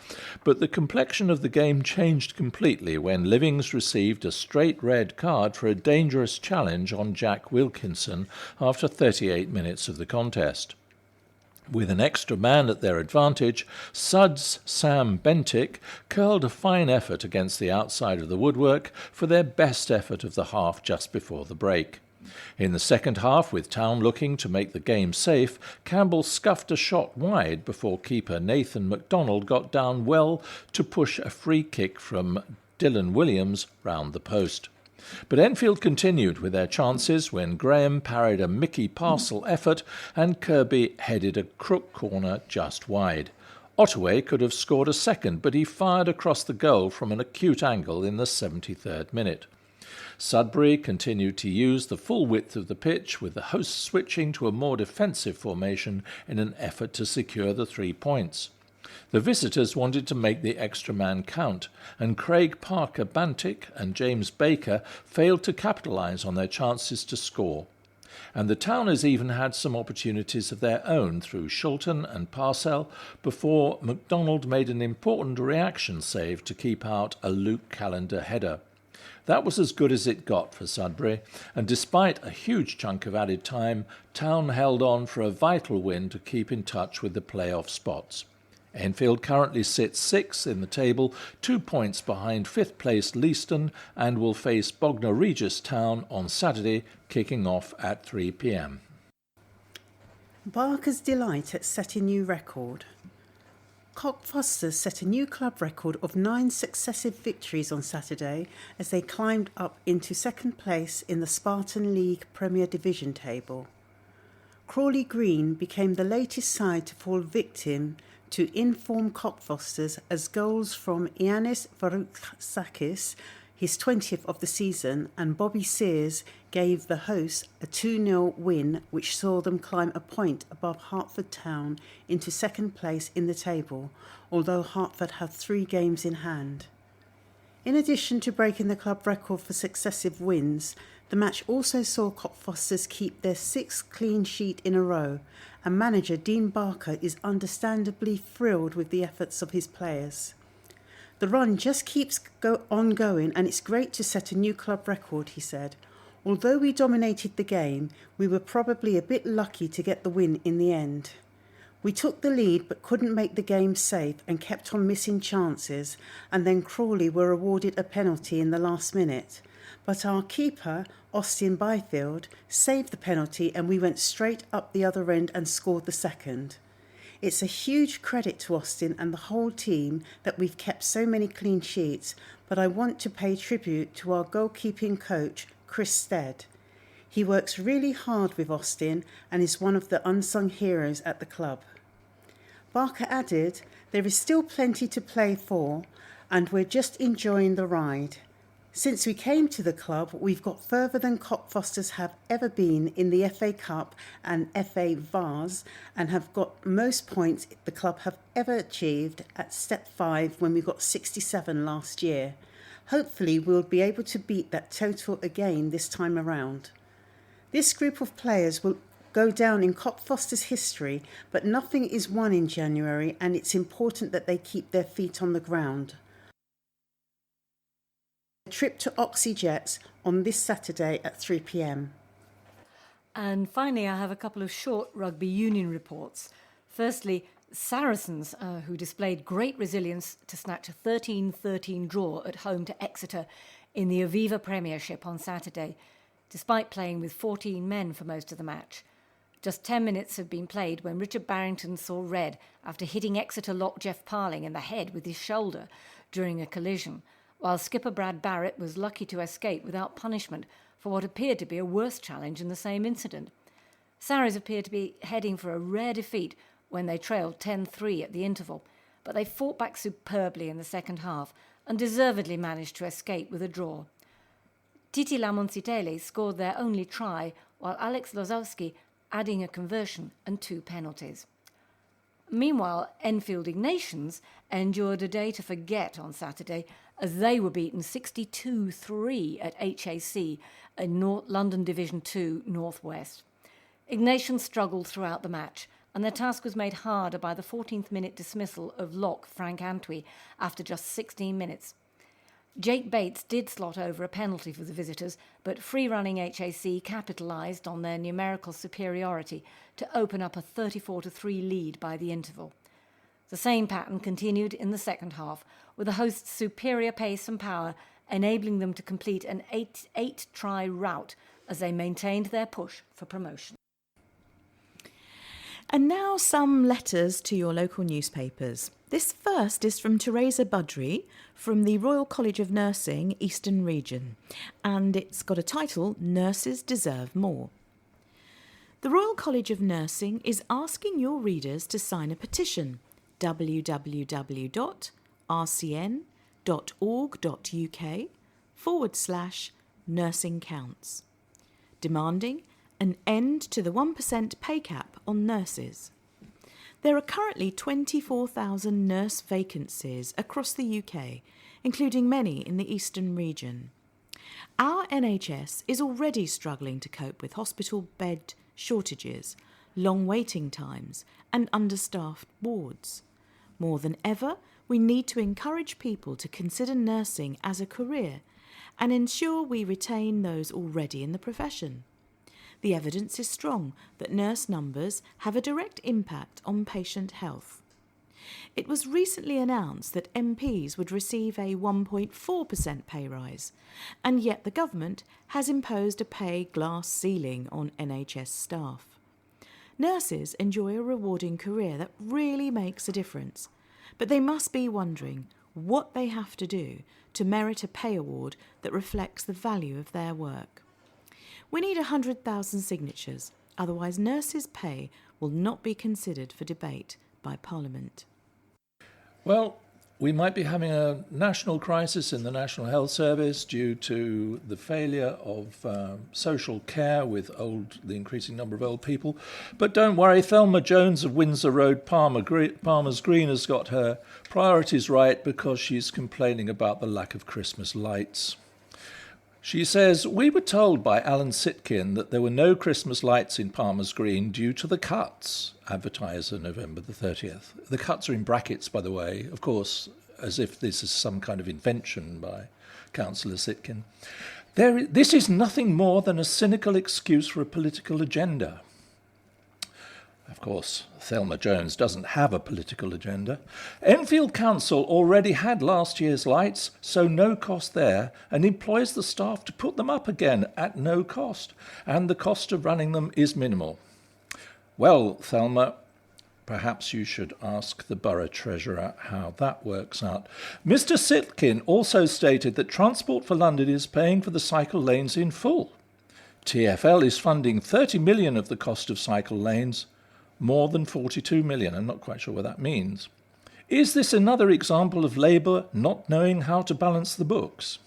but the complexion of the game changed completely when Livings received a straight red card for a dangerous challenge on Jack Wilkinson after 38 minutes of the contest. With an extra man at their advantage, Suds' Sam Bentic curled a fine effort against the outside of the woodwork for their best effort of the half just before the break. In the second half, with Town looking to make the game safe, Campbell scuffed a shot wide before keeper Nathan MacDonald got down well to push a free kick from Dylan Williams round the post. But Enfield continued with their chances when Graham parried a Mickey Parcel effort and Kirby headed a crook corner just wide. Ottaway could have scored a second, but he fired across the goal from an acute angle in the 73rd minute. Sudbury continued to use the full width of the pitch, with the hosts switching to a more defensive formation in an effort to secure the 3 points. The visitors wanted to make the extra man count, and Craig Parker-Bantic and James Baker failed to capitalise on their chances to score. And the Towners even had some opportunities of their own through Shulton and Parcell before MacDonald made an important reaction save to keep out a Luke Callender header. That was as good as it got for Sudbury, and despite a huge chunk of added time, Town held on for a vital win to keep in touch with the playoff spots. Enfield currently sits 6th in the table, 2 points behind 5th-placed Leiston, and will face Bognor Regis Town on Saturday, kicking off at 3 p.m. Barker's delight at setting new record. Cockfosters set a new club record of 9 successive victories on Saturday as they climbed up into second place in the Spartan League Premier Division table. Crawley Green became the latest side to fall victim to informed Cockfosters as goals from Ianis Varoufakis, his 20th of the season, and Bobby Sears gave the hosts a 2-0 win, which saw them climb a point above Hertford Town into second place in the table, although Hertford had 3 games in hand. In addition to breaking the club record for successive wins, the match also saw Cockfosters keep their 6th clean sheet in a row, and manager Dean Barker is understandably thrilled with the efforts of his players. The run just keeps on going, and it's great to set a new club record, he said. Although we dominated the game, we were probably a bit lucky to get the win in the end. We took the lead but couldn't make the game safe and kept on missing chances, and then Crawley were awarded a penalty in the last minute. But our keeper, Austin Byfield, saved the penalty and we went straight up the other end and scored the second. It's a huge credit to Austin and the whole team that we've kept so many clean sheets, but I want to pay tribute to our goalkeeping coach, Chris Stead. He works really hard with Austin and is one of the unsung heroes at the club. Barker added, there is still plenty to play for and we're just enjoying the ride. Since we came to the club, we've got further than Cockfosters have ever been in the FA Cup and FA Vase, and have got most points the club have ever achieved at Step 5 when we got 67 last year. Hopefully we'll be able to beat that total again this time around. This group of players will go down in Cockfosters history, but nothing is won in January, and it's important that they keep their feet on the ground. A trip to Oxyjets on this Saturday at 3 p.m. And finally, I have a couple of short rugby union reports. Firstly, Saracens, who displayed great resilience to snatch a 13-13 draw at home to Exeter in the Aviva Premiership on Saturday, despite playing with 14 men for most of the match. Just 10 minutes had been played when Richard Barrington saw red after hitting Exeter lock Jeff Parling in the head with his shoulder during a collision, while skipper Brad Barrett was lucky to escape without punishment for what appeared to be a worse challenge in the same incident. Sarries appeared to be heading for a rare defeat when they trailed 10-3 at the interval, but they fought back superbly in the second half and deservedly managed to escape with a draw. Titi Lamoncitele scored their only try, while Alex Lozowski adding a conversion and 2 penalties. Meanwhile, Enfield Ignatians endured a day to forget on Saturday as they were beaten 62-3 at HAC in London Division 2 North West. Ignatians struggled throughout the match, and their task was made harder by the 14th minute dismissal of lock Frank Antwi after just 16 minutes. Jake Bates did slot over a penalty for the visitors, but free-running HAC capitalised on their numerical superiority to open up a 34-3 lead by the interval. The same pattern continued in the second half, with the hosts' superior pace and power enabling them to complete an eight-try rout as they maintained their push for promotion. And now some letters to your local newspapers. This first is from Teresa Budry from the Royal College of Nursing, Eastern Region, and it's got a title, Nurses Deserve More. The Royal College of Nursing is asking your readers to sign a petition, www.rcn.org.uk/nursing counts, demanding an end to the 1% pay cap on nurses. There are currently 24,000 nurse vacancies across the UK, including many in the Eastern region. Our NHS is already struggling to cope with hospital bed shortages, long waiting times, and understaffed wards. More than ever, we need to encourage people to consider nursing as a career and ensure we retain those already in the profession. The evidence is strong that nurse numbers have a direct impact on patient health. It was recently announced that MPs would receive a 1.4% pay rise, and yet the government has imposed a pay glass ceiling on NHS staff. Nurses enjoy a rewarding career that really makes a difference, but they must be wondering what they have to do to merit a pay award that reflects the value of their work. We need 100,000 signatures, otherwise nurses' pay will not be considered for debate by Parliament. Well, we might be having a national crisis in the National Health Service due to the failure of social care with the increasing number of old people. But don't worry, Thelma Jones of Windsor Road, Palmer's Green has got her priorities right because she's complaining about the lack of Christmas lights. She says, we were told by Alan Sitkin that there were no Christmas lights in Palmer's Green due to the cuts. Advertiser, November the 30th. The cuts are in brackets, by the way, of course, as if this is some kind of invention by Councillor Sitkin. This is nothing more than a cynical excuse for a political agenda. Of course, Thelma Jones doesn't have a political agenda. Enfield Council already had last year's lights, so no cost there, and employs the staff to put them up again at no cost, and the cost of running them is minimal. Well, Thelma, perhaps you should ask the Borough Treasurer how that works out. Mr. Sitkin also stated that Transport for London is paying for the cycle lanes in full. TfL is funding 30 million of the cost of cycle lanes, more than 42 million. I'm not quite sure what that means. Is this another example of Labour not knowing how to balance the books?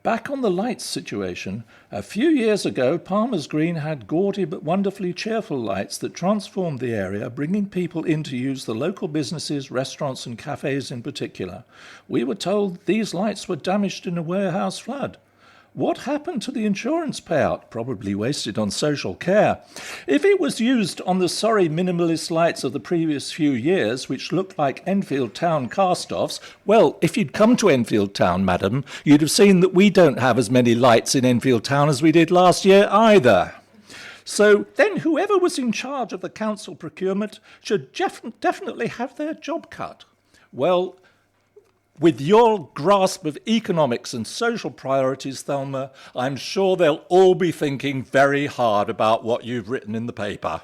Back on the lights situation, a few years ago, Palmer's Green had gaudy but wonderfully cheerful lights that transformed the area, bringing people in to use the local businesses, restaurants and cafes in particular. We were told these lights were damaged in a warehouse flood. What happened to the insurance payout? Probably wasted on social care. If it was used on the sorry minimalist lights of the previous few years, which looked like Enfield Town cast-offs, well, if you'd come to Enfield Town, madam, you'd have seen that we don't have as many lights in Enfield Town as we did last year either. So then whoever was in charge of the council procurement should definitely have their job cut. Well, With your grasp of economics and social priorities, Thelma, I'm sure they'll all be thinking very hard about what you've written in the paper.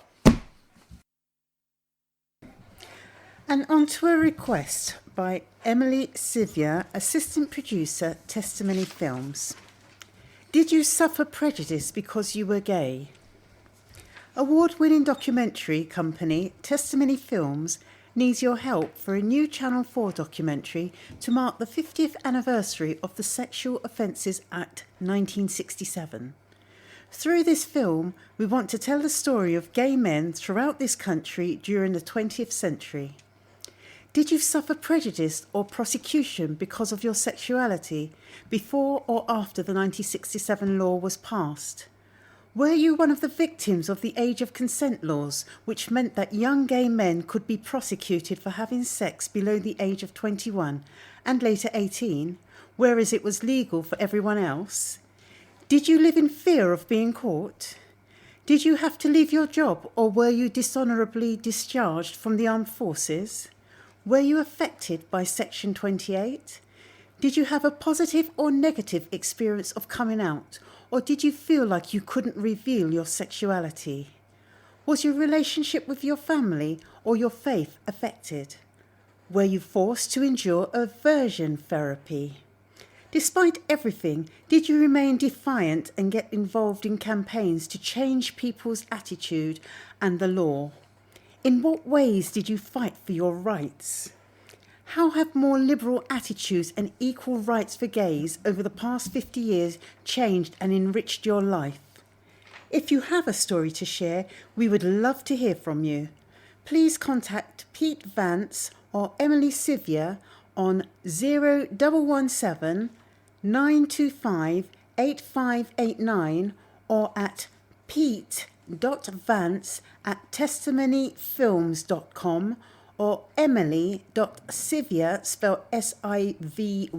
And on to a request by Emily Sivia, Assistant Producer, Testimony Films. Did you suffer prejudice because you were gay? Award-winning documentary company Testimony Films needs your help for a new Channel 4 documentary to mark the 50th anniversary of the Sexual Offences Act 1967. Through this film, we want to tell the story of gay men throughout this country during the 20th century. Did you suffer prejudice or prosecution because of your sexuality before or after the 1967 law was passed? Were you one of the victims of the age of consent laws, which meant that young gay men could be prosecuted for having sex below the age of 21 and later 18, whereas it was legal for everyone else? Did you live in fear of being caught? Did you have to leave your job, or were you dishonourably discharged from the armed forces? Were you affected by Section 28? Did you have a positive or negative experience of coming out, or did you feel like you couldn't reveal your sexuality? Was your relationship with your family or your faith affected? Were you forced to endure aversion therapy? Despite everything, did you remain defiant and get involved in campaigns to change people's attitude and the law? In what ways did you fight for your rights? How have more liberal attitudes and equal rights for gays over the past 50 years changed and enriched your life? If you have a story to share, we would love to hear from you. Please contact Pete Vance or Emily Sivia on 0117 925 8589 or at pete.vance@testimonyfilms.com or emily.sivyer, spelled Sivyer,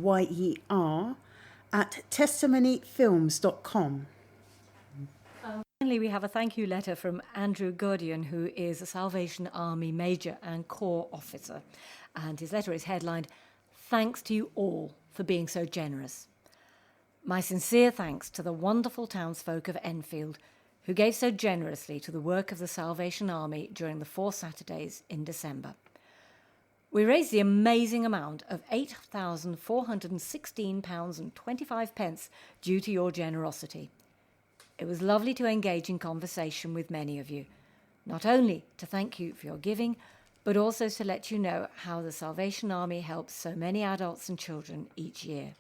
at testimonyfilms.com. Finally, we have a thank you letter from Andrew Gordian, who is a Salvation Army Major and Corps Officer. And his letter is headlined, "Thanks to you all for being so generous. My sincere thanks to the wonderful townsfolk of Enfield who gave so generously to the work of the Salvation Army during the 4 Saturdays in December. We raised the amazing amount of £8,416.25 due to your generosity. It was lovely to engage in conversation with many of you, not only to thank you for your giving, but also to let you know how the Salvation Army helps so many adults and children each year.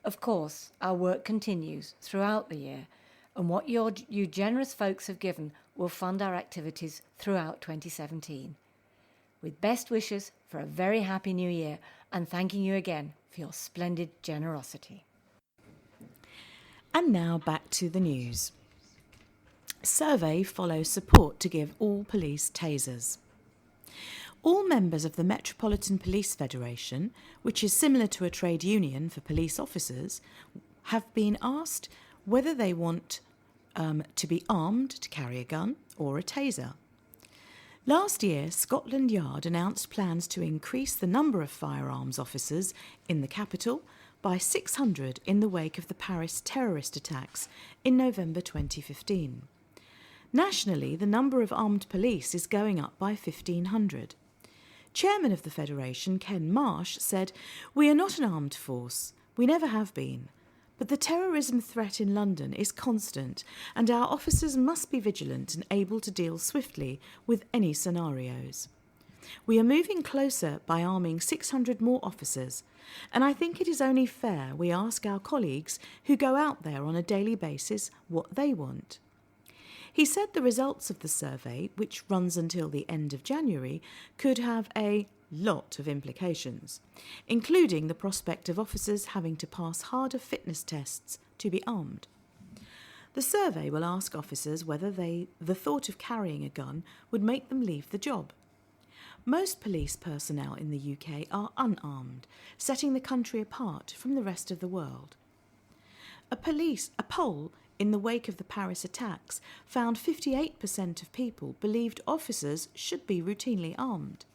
Of course, our work continues throughout the year, and what you generous folks have given will fund our activities throughout 2017. With best wishes for a very happy new year, and thanking you again for your splendid generosity." And now back to the news. Survey follows support to give all police tasers. All members of the Metropolitan Police Federation, which is similar to a trade union for police officers, have been asked whether they want to be armed to carry a gun or a taser. Last year, Scotland Yard announced plans to increase the number of firearms officers in the capital by 600 in the wake of the Paris terrorist attacks in November 2015. Nationally, the number of armed police is going up by 1,500. Chairman of the Federation, Ken Marsh, said, "We are not an armed force. We never have been. But the terrorism threat in London is constant, and our officers must be vigilant and able to deal swiftly with any scenarios. We are moving closer by arming 600 more officers, and I think it is only fair we ask our colleagues who go out there on a daily basis what they want." He said the results of the survey, which runs until the end of January, could have a lot of implications, including the prospect of officers having to pass harder fitness tests to be armed. The survey will ask officers whether the thought of carrying a gun would make them leave the job. Most police personnel in the UK are unarmed, setting the country apart from the rest of the world. A poll in the wake of the Paris attacks found 58% of people believed officers should be routinely armed.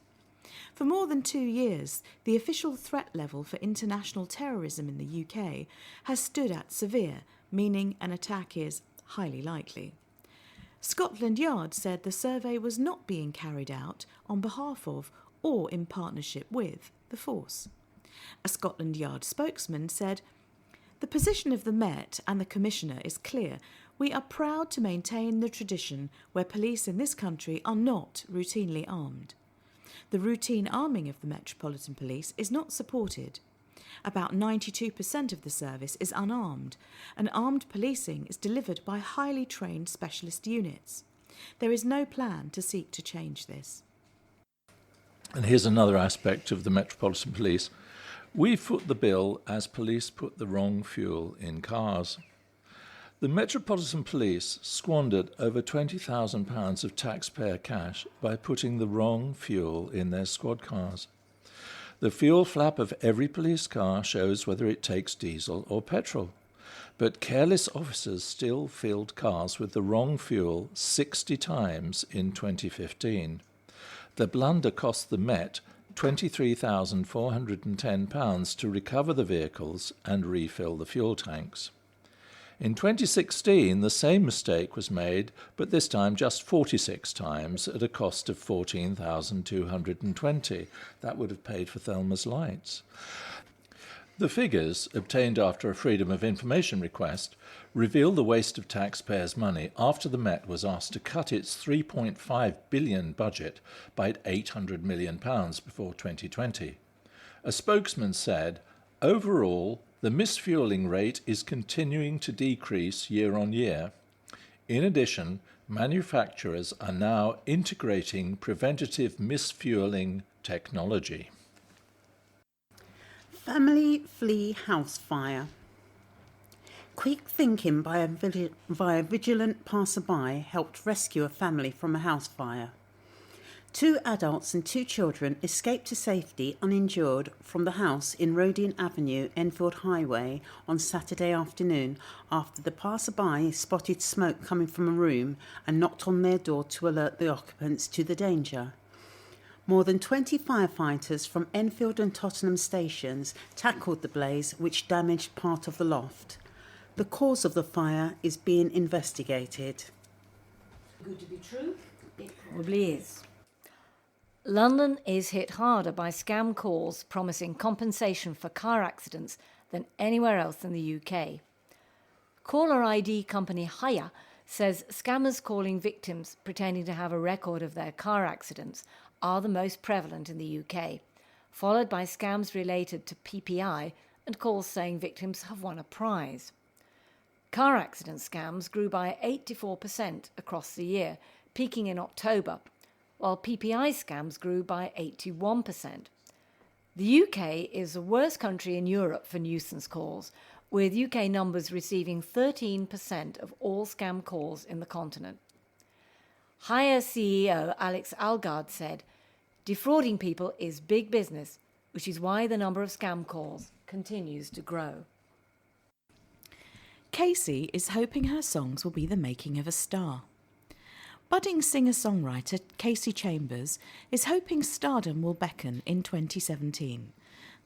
For more than 2 years, the official threat level for international terrorism in the UK has stood at severe, meaning an attack is highly likely. Scotland Yard said the survey was not being carried out on behalf of or in partnership with the force. A Scotland Yard spokesman said, "The position of the Met and the Commissioner is clear. We are proud to maintain the tradition where police in this country are not routinely armed. The routine arming of the Metropolitan Police is not supported. About 92% of the service is unarmed, and armed policing is delivered by highly trained specialist units. There is no plan to seek to change this." And here's another aspect of the Metropolitan Police. We foot the bill as police put the wrong fuel in cars. The Metropolitan Police squandered over £20,000 of taxpayer cash by putting the wrong fuel in their squad cars. The fuel flap of every police car shows whether it takes diesel or petrol. But careless officers still filled cars with the wrong fuel 60 times in 2015. The blunder cost the Met £23,410 to recover the vehicles and refill the fuel tanks. In 2016, the same mistake was made, but this time just 46 times at a cost of £14,220. That would have paid for Thelma's lights. The figures, obtained after a Freedom of Information request, reveal the waste of taxpayers' money after the Met was asked to cut its £3.5 billion budget by £800 million before 2020. A spokesman said, "Overall, the misfueling rate is continuing to decrease year on year. In addition, manufacturers are now integrating preventative misfueling technology." Family flee house fire. Quick thinking by a vigilant passerby helped rescue a family from a house fire. 2 adults and 2 children escaped to safety uninjured from the house in Rodin Avenue, Enfield Highway, on Saturday afternoon after the passerby spotted smoke coming from a room and knocked on their door to alert the occupants to the danger. More than 20 firefighters from Enfield and Tottenham stations tackled the blaze, which damaged part of the loft. The cause of the fire is being investigated. Good to be true? It probably is. London is hit harder by scam calls promising compensation for car accidents than anywhere else in the UK. Caller ID company Hire says scammers calling victims pretending to have a record of their car accidents are the most prevalent in the UK, followed by scams related to PPI and calls saying victims have won a prize. Car accident scams grew by 84% across the year, peaking in October, while PPI scams grew by 81%. The UK is the worst country in Europe for nuisance calls, with UK numbers receiving 13% of all scam calls in the continent. Hire CEO Alex Algard said, "Defrauding people is big business, which is why the number of scam calls continues to grow." Casey is hoping her songs will be the making of a star. Budding singer-songwriter Casey Chambers is hoping stardom will beckon in 2017.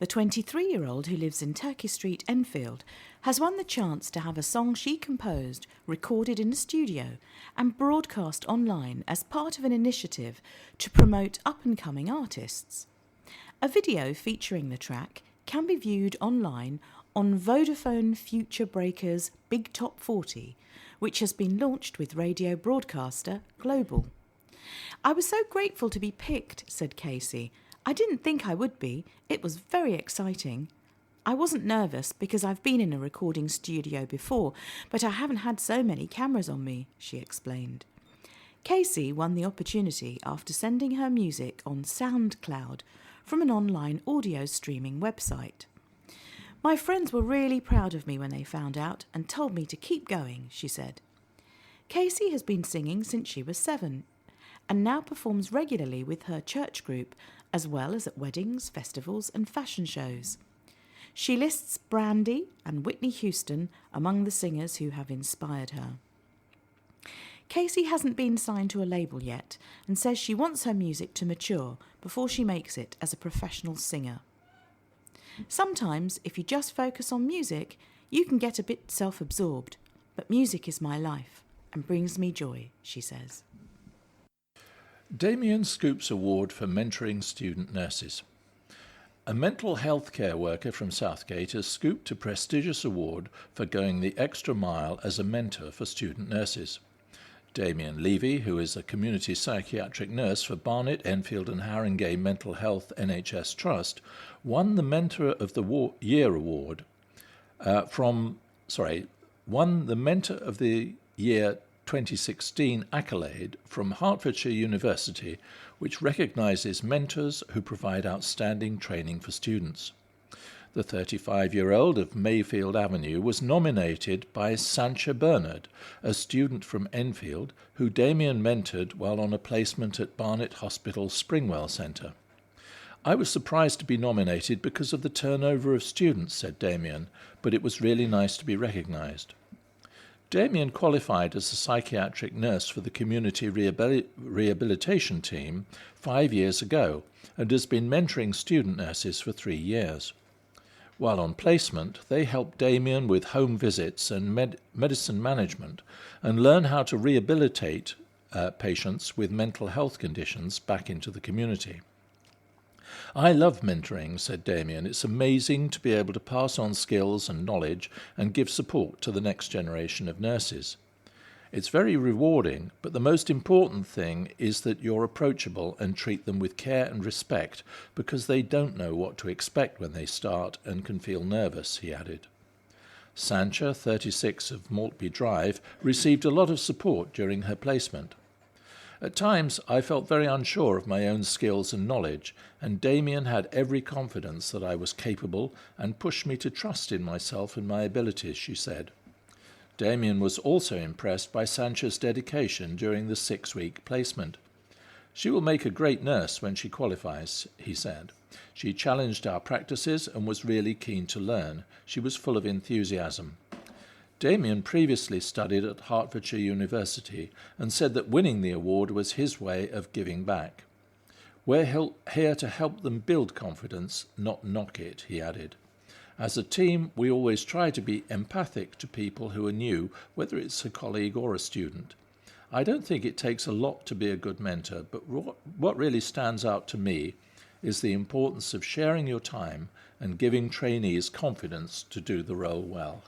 The 23-year-old who lives in Turkey Street, Enfield, has won the chance to have a song she composed recorded in a studio and broadcast online as part of an initiative to promote up-and-coming artists. A video featuring the track can be viewed online on Vodafone Future Breakers Big Top 40, which has been launched with radio broadcaster Global. "I was so grateful to be picked," said Casey. "I didn't think I would be. It was very exciting. I wasn't nervous because I've been in a recording studio before, but I haven't had so many cameras on me," she explained. Casey won the opportunity after sending her music on SoundCloud from an online audio streaming website. "My friends were really proud of me when they found out and told me to keep going," she said. Casey has been singing since she was 7 and now performs regularly with her church group as well as at weddings, festivals and fashion shows. She lists Brandy and Whitney Houston among the singers who have inspired her. Casey hasn't been signed to a label yet and says she wants her music to mature before she makes it as a professional singer. Sometimes, if you just focus on music, you can get a bit self-absorbed, but music is my life and brings me joy, she says. Damien Scoops Award for Mentoring Student Nurses. A mental health care worker from Southgate has scooped a prestigious award for going the extra mile as a mentor for student nurses. Damien Levy, who is a community psychiatric nurse for Barnet, Enfield and Haringey Mental Health NHS Trust, won the Mentor of the Year award won the Mentor of the Year 2016 accolade from Hertfordshire University, which recognises mentors who provide outstanding training for students. The 35-year-old of Mayfield Avenue was nominated by Sandra Bernard, a student from Enfield who Damien mentored while on a placement at Barnet Hospital Springwell Centre. I was surprised to be nominated because of the turnover of students, said Damien, but it was really nice to be recognised. Damien qualified as a psychiatric nurse for the community rehabilitation team 5 years ago and has been mentoring student nurses for 3 years. While on placement, they help Damien with home visits and medicine management and learn how to rehabilitate patients with mental health conditions back into the community. I love mentoring, said Damien. It's amazing to be able to pass on skills and knowledge and give support to the next generation of nurses. It's very rewarding, but the most important thing is that you're approachable and treat them with care and respect because they don't know what to expect when they start and can feel nervous, he added. Sandra, 36 of Maltby Drive, received a lot of support during her placement. At times, I felt very unsure of my own skills and knowledge, and Damien had every confidence that I was capable and pushed me to trust in myself and my abilities, she said. Damien was also impressed by Sandra's dedication during the 6-week placement. She will make a great nurse when she qualifies, he said. She challenged our practices and was really keen to learn. She was full of enthusiasm. Damien previously studied at Hertfordshire University and said that winning the award was his way of giving back. We're here to help them build confidence, not knock it, he added. As a team, we always try to be empathic to people who are new, whether it's a colleague or a student. I don't think it takes a lot to be a good mentor, but what really stands out to me is the importance of sharing your time and giving trainees confidence to do the role well.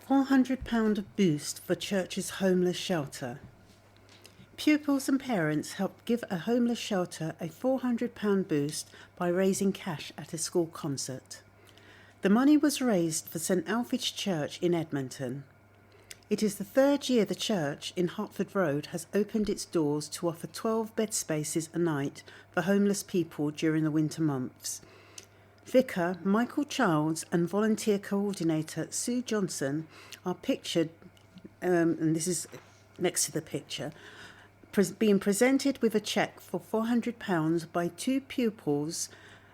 £400 boost for church's homeless shelter. Pupils and parents helped give a homeless shelter a £400 boost by raising cash at a school concert. The money was raised for St Alfred's Church in Edmonton. It is the 3rd year the church in Hertford Road has opened its doors to offer 12 bed spaces a night for homeless people during the winter months. Vicar Michael Childs and volunteer coordinator Sue Johnson are pictured, and this is next to the picture, being presented with a cheque for £400 by 2 pupils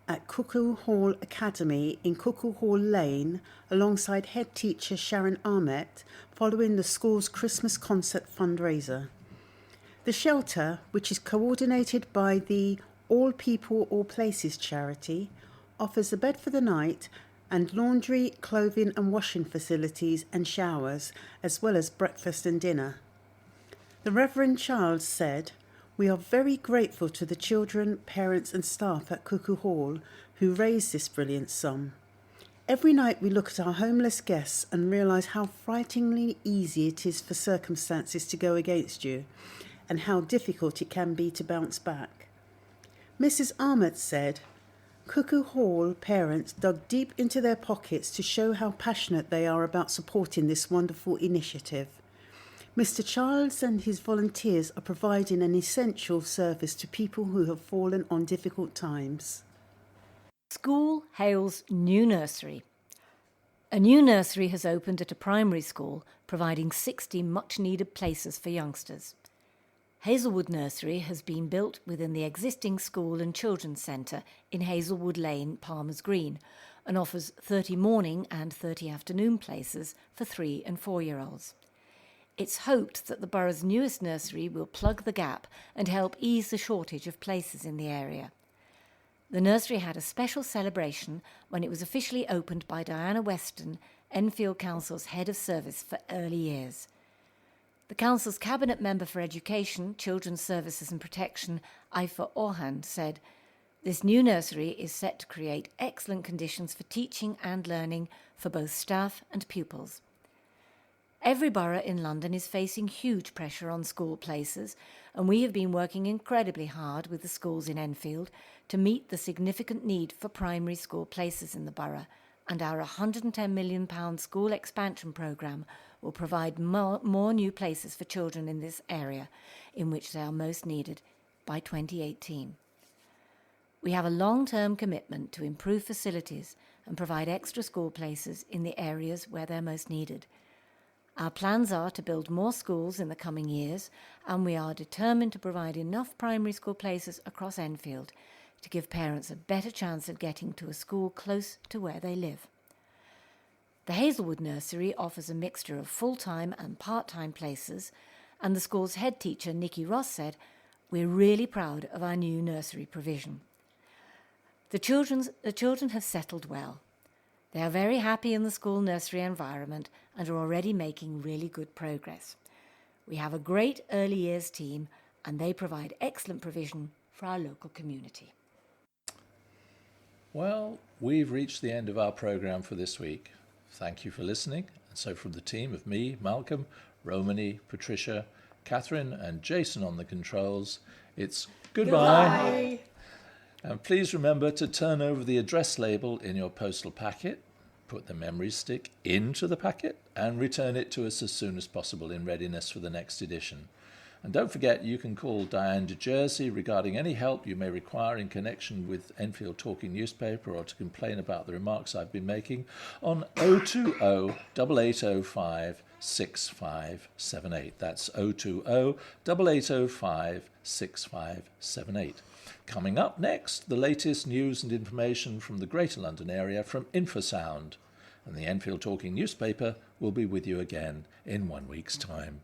at Cuckoo Hall Academy in Cuckoo Hall Lane alongside head teacher Sharon Armett following the school's Christmas concert fundraiser. The shelter, which is coordinated by the All People, All Places charity, offers a bed for the night and laundry, clothing and washing facilities and showers, as well as breakfast and dinner. The Reverend Charles said, "We are very grateful to the children, parents and staff at Cuckoo Hall who raised this brilliant sum. Every night we look at our homeless guests and realise how frighteningly easy it is for circumstances to go against you and how difficult it can be to bounce back." Mrs. Armett said, "Cuckoo Hall parents dug deep into their pockets to show how passionate they are about supporting this wonderful initiative. Mr. Childs and his volunteers are providing an essential service to people who have fallen on difficult times." School hails new nursery. A new nursery has opened at a primary school, providing 60 much-needed places for youngsters. Hazelwood Nursery has been built within the existing school and children's centre in Hazelwood Lane, Palmer's Green, and offers 30 morning and 30 afternoon places for 3 and 4-year-olds. It's hoped that the borough's newest nursery will plug the gap and help ease the shortage of places in the area. The nursery had a special celebration when it was officially opened by Diana Weston, Enfield Council's Head of Service for Early Years. The Council's Cabinet Member for Education, Children's Services and Protection, Aifa Orhan, said, "This new nursery is set to create excellent conditions for teaching and learning for both staff and pupils." Every borough in London is facing huge pressure on school places, and we have been working incredibly hard with the schools in Enfield to meet the significant need for primary school places in the borough, and our £110 million school expansion programme will provide more new places for children in this area, in which they are most needed, by 2018. We have a long-term commitment to improve facilities and provide extra school places in the areas where they're most needed. Our plans are to build more schools in the coming years, and we are determined to provide enough primary school places across Enfield to give parents a better chance of getting to a school close to where they live. The Hazelwood Nursery offers a mixture of full-time and part-time places, and the school's head teacher, Nikki Ross, said, "We're really proud of our new nursery provision." The children have settled well. They are very happy in the school nursery environment and are already making really good progress. We have a great early years team, and they provide excellent provision for our local community. Well, we've reached the end of our programme for this week. Thank you for listening. And so from the team of me, Malcolm, Romany, Patricia, Katherin and Jason on the controls, it's goodbye. And please remember to turn over the address label in your postal packet, put the memory stick into the packet and return it to us as soon as possible in readiness for the next edition. And don't forget, you can call Diane de Jersey regarding any help you may require in connection with Enfield Talking Newspaper or to complain about the remarks I've been making on 020 8805 6578. That's 020 8805 6578. Coming up next, the latest news and information from the Greater London area from Infosound. And the Enfield Talking Newspaper will be with you again in 1 week's time.